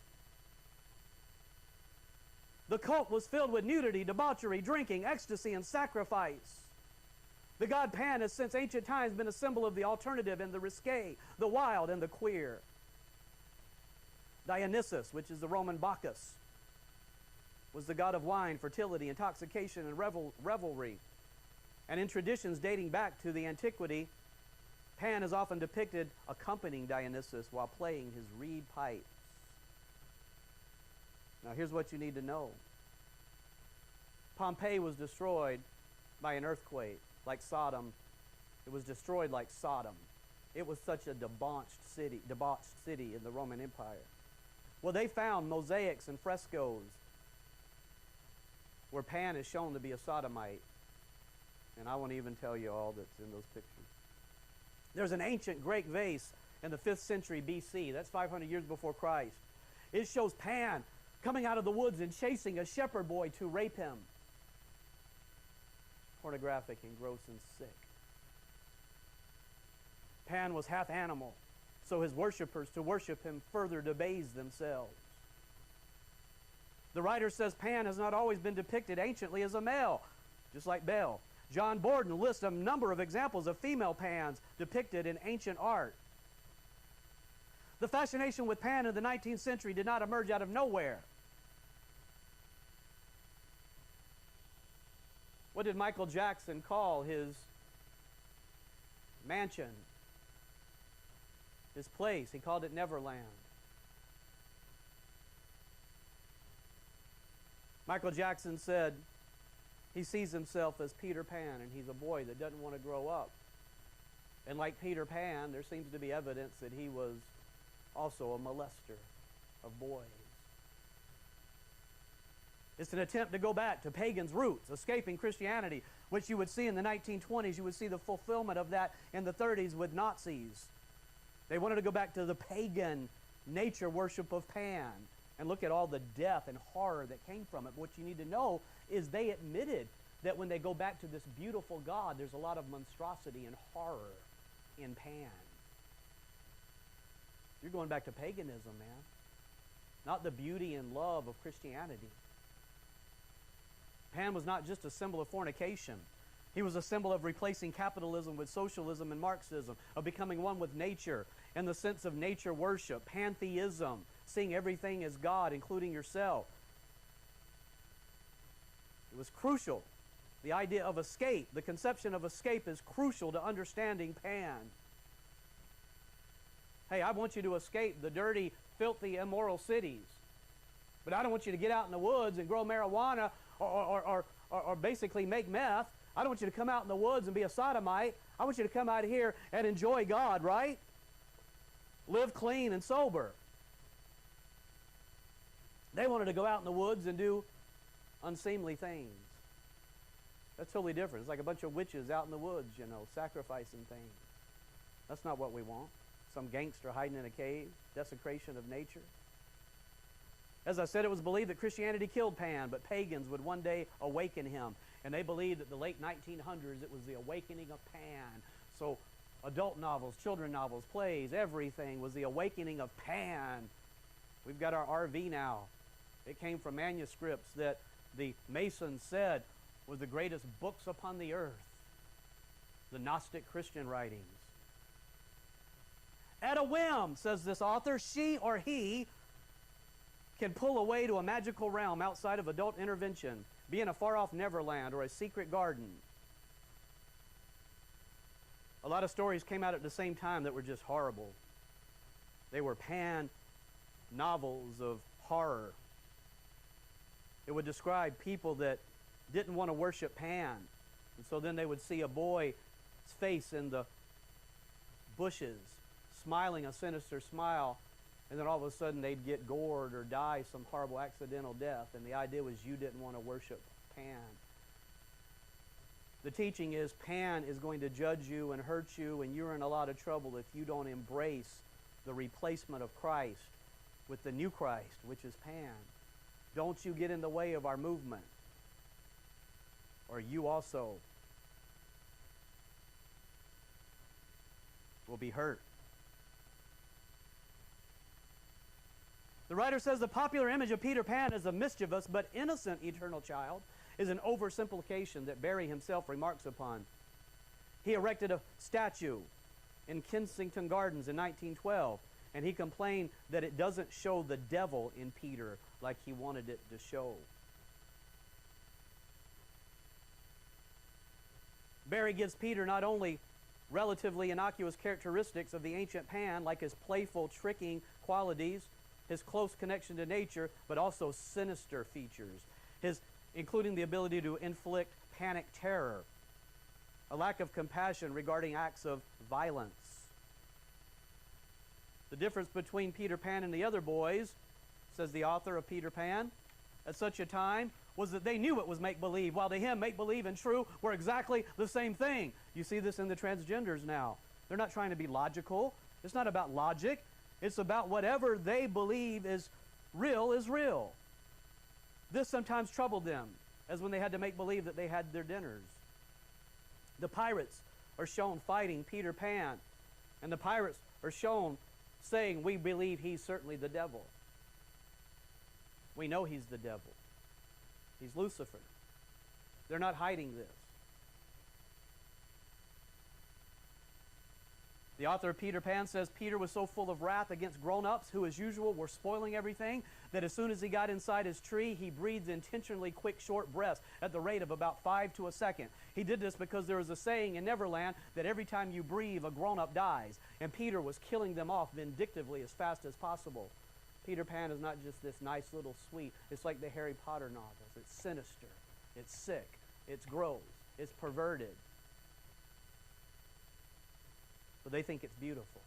The cult was filled with nudity, debauchery, drinking, ecstasy, and sacrifice. The god Pan has since ancient times been a symbol of the alternative and the risque, the wild and the queer. Dionysus, which is the Roman Bacchus, was the god of wine, fertility, intoxication, and revelry. And in traditions dating back to the antiquity, Pan is often depicted accompanying Dionysus while playing his reed pipes. Now here's what you need to know. Pompeii was destroyed by an earthquake, like Sodom. It was destroyed like Sodom. It was such a debauched city in the Roman Empire. Well, they found mosaics and frescoes where Pan is shown to be a sodomite. And I won't even tell you all that's in those pictures. There's an ancient Greek vase in the 5th century BC. That's 500 years before Christ. It shows Pan coming out of the woods and chasing a shepherd boy to rape him. Pornographic and gross and sick. Pan was half animal, so his worshippers, to worship him, further debased themselves. The writer says Pan has not always been depicted anciently as a male, just like Bel. John Borden lists a number of examples of female Pans depicted in ancient art. The fascination with Pan in the 19th century did not emerge out of nowhere. What did Michael Jackson call his mansion, his place? He called it Neverland. Michael Jackson said he sees himself as Peter Pan, and he's a boy that doesn't want to grow up. And like Peter Pan, there seems to be evidence that he was also a molester of boys. It's an attempt to go back to pagan's roots, escaping Christianity, which you would see in the 1920s. You would see the fulfillment of that in the 30s with Nazis. They wanted to go back to the pagan nature worship of Pan. And look at all the death and horror that came from it. What you need to know is they admitted that when they go back to this beautiful God, there's a lot of monstrosity and horror in Pan. You're going back to paganism, man. Not the beauty and love of Christianity. Pan was not just a symbol of fornication. He was a symbol of replacing capitalism with socialism and Marxism, of becoming one with nature in the sense of nature worship, pantheism, seeing everything as God, including yourself. It was crucial. The idea of escape, the conception of escape is crucial to understanding Pan. Hey, I want you to escape the dirty, filthy, immoral cities. But I don't want you to get out in the woods and grow marijuana or basically make meth. I don't want you to come out in the woods and be a sodomite. I want you to come out here and enjoy God, right? Live clean and sober. They wanted to go out in the woods and do unseemly things. That's totally different. It's like a bunch of witches out in the woods, you know, sacrificing things. That's not what we want. Some gangster hiding in a cave, desecration of nature. As I said, it was believed that Christianity killed Pan, but pagans would one day awaken him. And they believed that the late 1900s, it was the awakening of Pan. So adult novels, children novels, plays, everything was the awakening of Pan. We've got our RV now. It came from manuscripts that the Masons said were the greatest books upon the earth. The Gnostic Christian writings. At a whim, says this author, she or he can pull away to a magical realm outside of adult intervention, be in a far-off Neverland or a secret garden. A lot of stories came out at the same time that were just horrible. They were Pan novels of horror. It would describe people that didn't want to worship Pan. And so then they would see a boy's face in the bushes, smiling a sinister smile, and then all of a sudden they'd get gored or die some horrible accidental death. And the idea was you didn't want to worship Pan. The teaching is Pan is going to judge you and hurt you, and you're in a lot of trouble if you don't embrace the replacement of Christ with the new Christ, which is Pan. Don't you get in the way of our movement, or you also will be hurt. The writer says the popular image of Peter Pan as a mischievous but innocent eternal child is an oversimplification that Barry himself remarks upon. He erected a statue in Kensington Gardens in 1912, and he complained that it doesn't show the devil in Peter like he wanted it to show. Barry gives Peter not only relatively innocuous characteristics of the ancient Pan, like his playful, tricking qualities, his close connection to nature, but also sinister features, including the ability to inflict panic terror, a lack of compassion regarding acts of violence. The difference between Peter Pan and the other boys, says the author of Peter Pan, at such a time, was that they knew it was make-believe, while to him, make-believe and true were exactly the same thing. You see this in the transgenders now. They're not trying to be logical. It's not about logic. It's about whatever they believe is real is real. This sometimes troubled them, as when they had to make believe that they had their dinners. The pirates are shown fighting Peter Pan, and the pirates are shown saying, we believe he's certainly the devil. We know he's the devil. He's Lucifer. They're not hiding this. The author of Peter Pan says Peter was so full of wrath against grown-ups who, as usual, were spoiling everything, that as soon as he got inside his tree, he breathed intentionally quick, short breaths at the rate of about 5 to a second. He did this because there was a saying in Neverland that every time you breathe, a grown-up dies. And Peter was killing them off vindictively as fast as possible. Peter Pan is not just this nice little sweet. It's like the Harry Potter novels. It's sinister. It's sick. It's gross. It's perverted. But they think it's beautiful.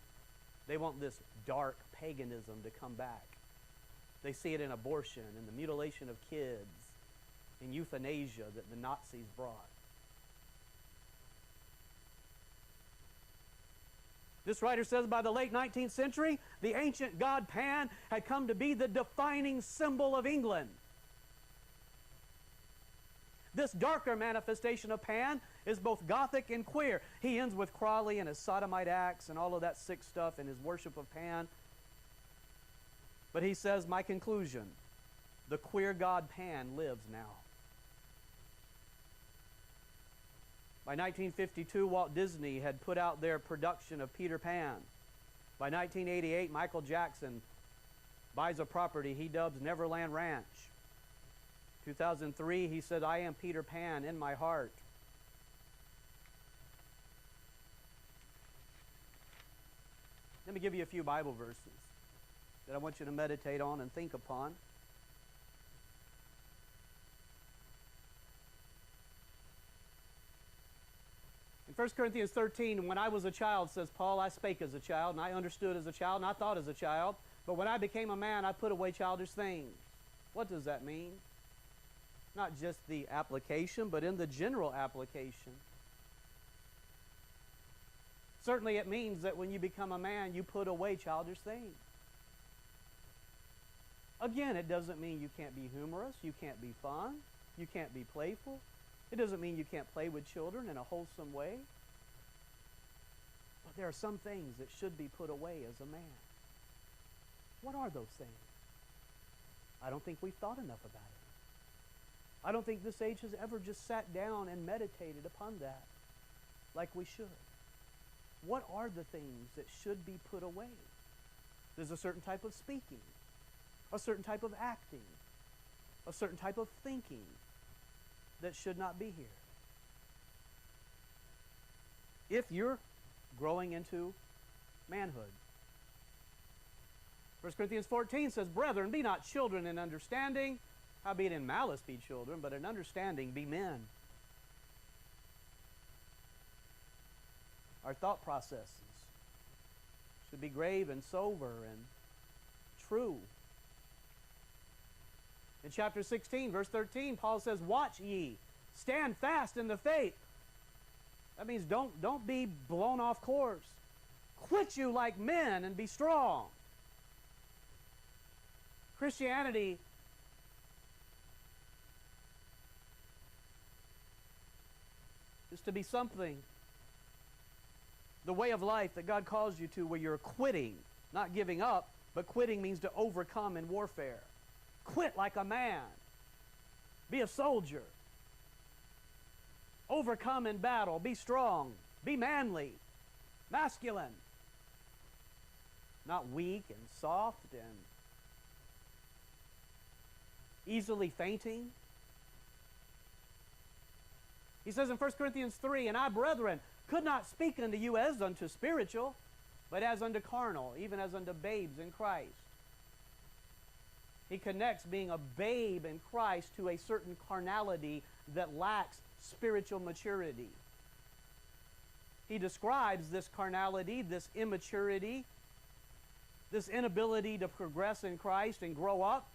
They want this dark paganism to come back. They see it in abortion, in the mutilation of kids, in euthanasia that the Nazis brought. This writer says by the late 19th century, the ancient god Pan had come to be the defining symbol of England. This darker manifestation of Pan is both Gothic and queer. He ends with Crawley and his sodomite acts and all of that sick stuff and his worship of Pan. But he says, my conclusion, the queer god Pan lives now. By 1952, Walt Disney had put out their production of Peter Pan. By 1988, Michael Jackson buys a property he dubs Neverland Ranch. 2003, he said, I am Peter Pan in my heart. Let me give you a few Bible verses that I want you to meditate on and think upon. In 1 Corinthians 13, when I was a child, says Paul, I spake as a child, and I understood as a child, and I thought as a child. But when I became a man, I put away childish things. What does that mean? Not just the application, but in the general application. Certainly it means that when you become a man, you put away childish things. Again, it doesn't mean you can't be humorous, you can't be fun, you can't be playful. It doesn't mean you can't play with children in a wholesome way. But there are some things that should be put away as a man. What are those things? I don't think we've thought enough about it. I don't think this age has ever just sat down and meditated upon that like we should. What are the things that should be put away? There's a certain type of speaking, a certain type of acting, a certain type of thinking that should not be here. If you're growing into manhood. 1 Corinthians 14 says, Brethren, be not children in understanding, howbeit in malice be children, but in understanding be men. Our thought processes should be grave and sober and true. In chapter 16, verse 13, Paul says, Watch ye, stand fast in the faith. That means don't be blown off course. Quit you like men and be strong. Christianity is to be something, the way of life that God calls you to, where you're quitting, not giving up, but quitting means to overcome in warfare. Quit like a man. Be a soldier. Overcome in battle. Be strong. Be manly, masculine, not weak and soft and easily fainting. He says in 1 Corinthians 3, And I, brethren, could not speak unto you as unto spiritual, but as unto carnal, even as unto babes in Christ. He connects being a babe in Christ to a certain carnality that lacks spiritual maturity. He describes this carnality, this immaturity, this inability to progress in Christ and grow up.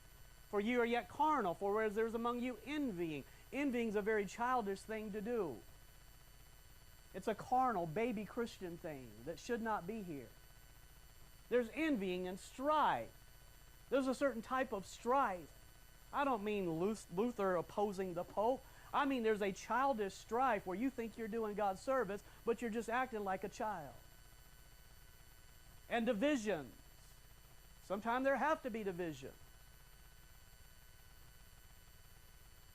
For you are yet carnal, for whereas there is among you envying. Envying is a very childish thing to do. It's a carnal, baby Christian thing that should not be here. There's envying and strife. There's a certain type of strife. I don't mean Luther opposing the Pope. I mean there's a childish strife where you think you're doing God's service, but you're just acting like a child. And divisions. Sometimes there have to be divisions.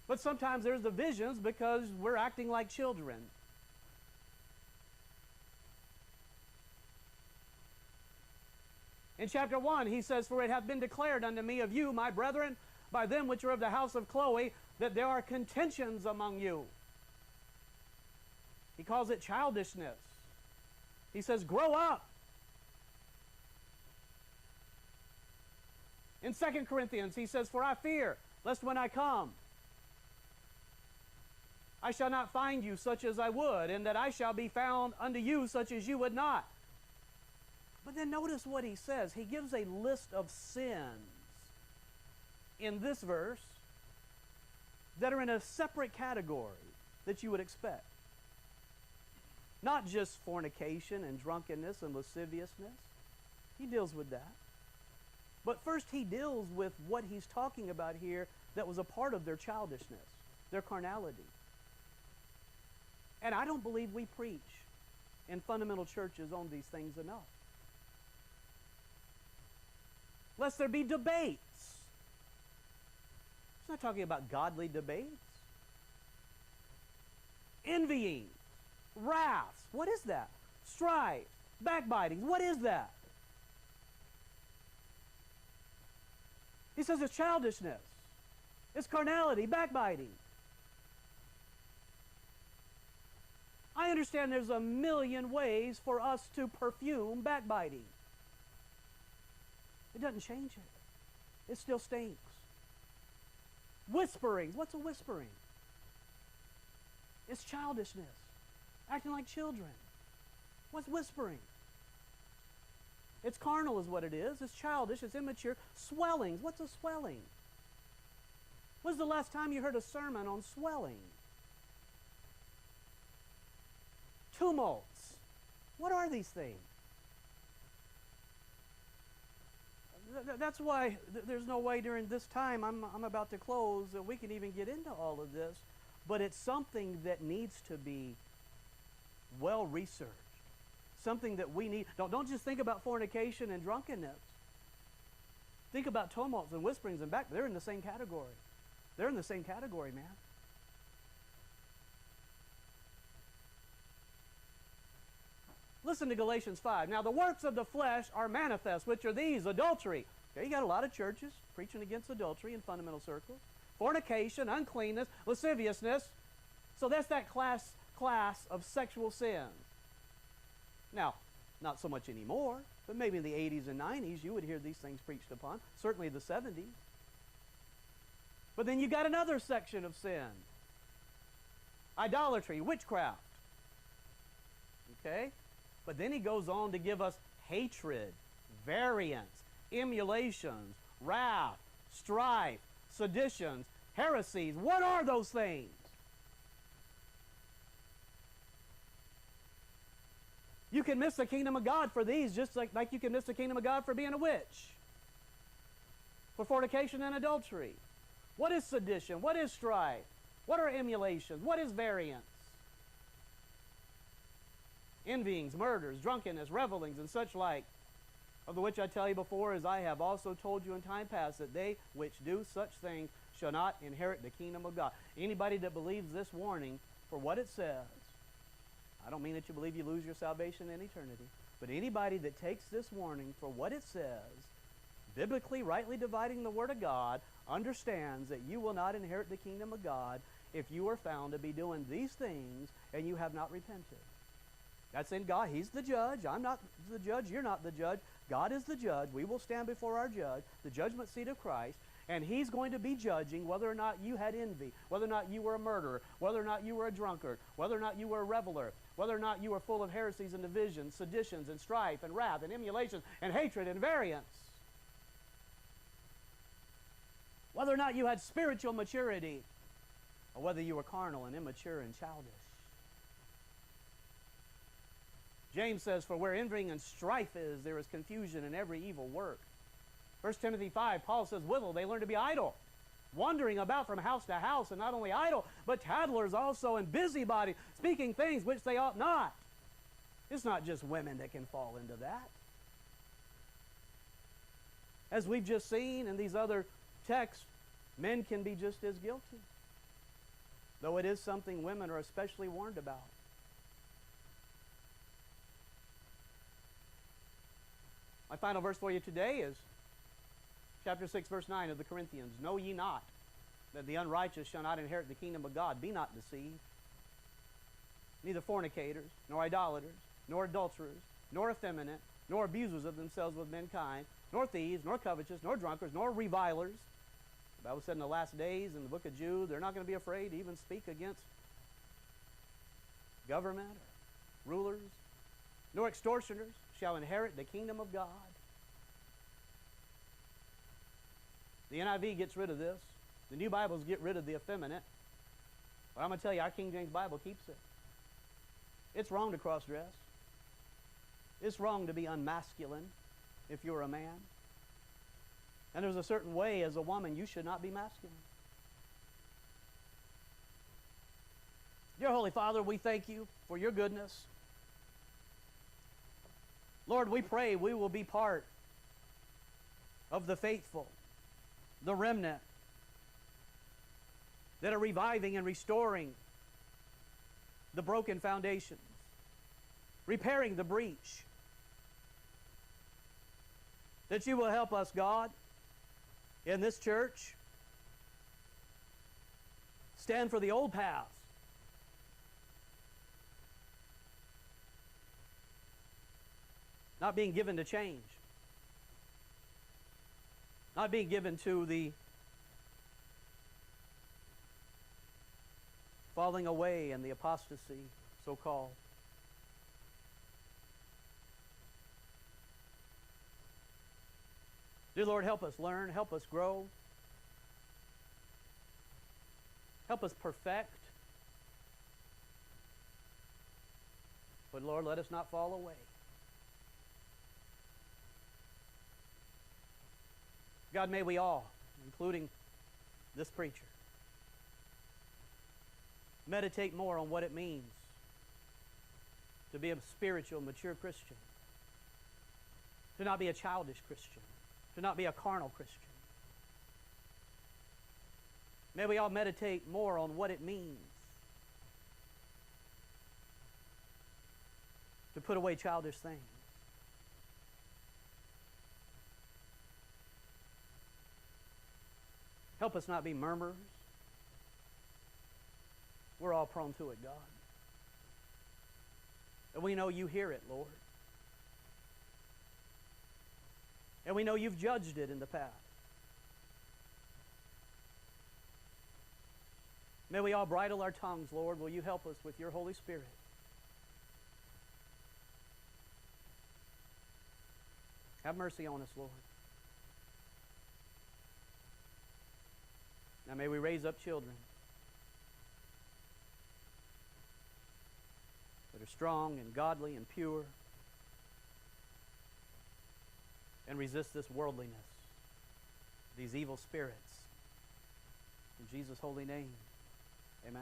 But sometimes there's divisions because we're acting like children. In chapter 1, he says, For it hath been declared unto me of you, my brethren, by them which are of the house of Chloe, that there are contentions among you. He calls it childishness. He says, grow up. In 2 Corinthians, he says, For I fear, lest when I come, I shall not find you such as I would, and that I shall be found unto you such as you would not. But then notice what he says. He gives a list of sins in this verse that are in a separate category that you would expect. Not just fornication and drunkenness and lasciviousness. He deals with that. But first he deals with what he's talking about here that was a part of their childishness, their carnality. And I don't believe we preach in fundamental churches on these things enough. Lest there be debates. It's not talking about godly debates. Envying, wrath. What is that? Strife, backbiting. What is that? He says it's childishness. It's carnality, backbiting. I understand there's a million ways for us to perfume backbiting. It doesn't change it. It still stinks. Whisperings. What's a whispering? It's childishness. Acting like children. What's whispering? It's carnal is what it is. It's childish. It's immature. Swellings. What's a swelling? When's the last time you heard a sermon on swelling? Tumults. What are these things? That's why there's no way during this time, I'm about to close, that we can even get into all of this. But it's something that needs to be well researched. Something that we need. Don't just think about fornication and drunkenness. Think about tumults and whisperings and back. They're in the same category. They're in the same category, man. Listen to Galatians 5. Now the works of the flesh are manifest, which are these: adultery. Okay, you got a lot of churches preaching against adultery in fundamental circles. Fornication, uncleanness, lasciviousness. So that's that class of sexual sins. Now, not so much anymore, but maybe in the 80s and 90s you would hear these things preached upon. Certainly the 70s. But then you got another section of sin. Idolatry, witchcraft. Okay? But then he goes on to give us hatred, variance, emulations, wrath, strife, seditions, heresies. What are those things? You can miss the kingdom of God for these, just like you can miss the kingdom of God for being a witch, for fornication and adultery. What is sedition? What is strife? What are emulations? What is variance? Envyings, murders, drunkenness, revelings, and such like, of the which I tell you before, as I have also told you in time past, that they which do such things shall not inherit the kingdom of God. Anybody that believes this warning for what it says, I don't mean that you believe you lose your salvation in eternity, but anybody that takes this warning for what it says, biblically, rightly dividing the Word of God, understands that you will not inherit the kingdom of God if you are found to be doing these things and you have not repented. That's in God. He's the judge. I'm not the judge. You're not the judge. God is the judge. We will stand before our judge, the judgment seat of Christ, and He's going to be judging whether or not you had envy, whether or not you were a murderer, whether or not you were a drunkard, whether or not you were a reveler, whether or not you were full of heresies and divisions, seditions and strife and wrath and emulation and hatred and variance, whether or not you had spiritual maturity, or whether you were carnal and immature and childish. James says, for where envying and strife is, there is confusion in every evil work. 1 Timothy 5, Paul says, withal they learn to be idle, wandering about from house to house, and not only idle, but tattlers also, and busybodies, speaking things which they ought not. It's not just women that can fall into that. As we've just seen in these other texts, men can be just as guilty, though it is something women are especially warned about. My final verse for you today is chapter 6, verse 9 of the Corinthians. Know ye not that the unrighteous shall not inherit the kingdom of God? Be not deceived. Neither fornicators, nor idolaters, nor adulterers, nor effeminate, nor abusers of themselves with mankind, nor thieves, nor covetous, nor drunkards, nor revilers. The Bible said in the last days in the book of Jude, they're not going to be afraid to even speak against government or rulers, nor extortioners shall inherit the kingdom of God. The NIV gets rid of this. The New Bibles get rid of the effeminate. But I'm going to tell you, our King James Bible keeps it. It's wrong to cross-dress. It's wrong to be unmasculine if you're a man. And there's a certain way as a woman you should not be masculine. Dear Holy Father, we thank you for your goodness. Lord, we pray we will be part of the faithful, the remnant that are reviving and restoring the broken foundations, repairing the breach. That you will help us, God, in this church, stand for the old paths, not being given to change, not being given to the falling away and the apostasy, so-called. Dear Lord, help us learn, help us grow, help us perfect. But Lord, let us not fall away. God, may we all, including this preacher, meditate more on what it means to be a spiritual, mature Christian, to not be a childish Christian, to not be a carnal Christian. May we all meditate more on what it means to put away childish things. Help us not be murmurers. We're all prone to it, God. And we know you hear it, Lord. And we know you've judged it in the past. May we all bridle our tongues, Lord. Will you help us with your Holy Spirit? Have mercy on us, Lord. Now may we raise up children that are strong and godly and pure and resist this worldliness, these evil spirits. In Jesus' holy name, amen.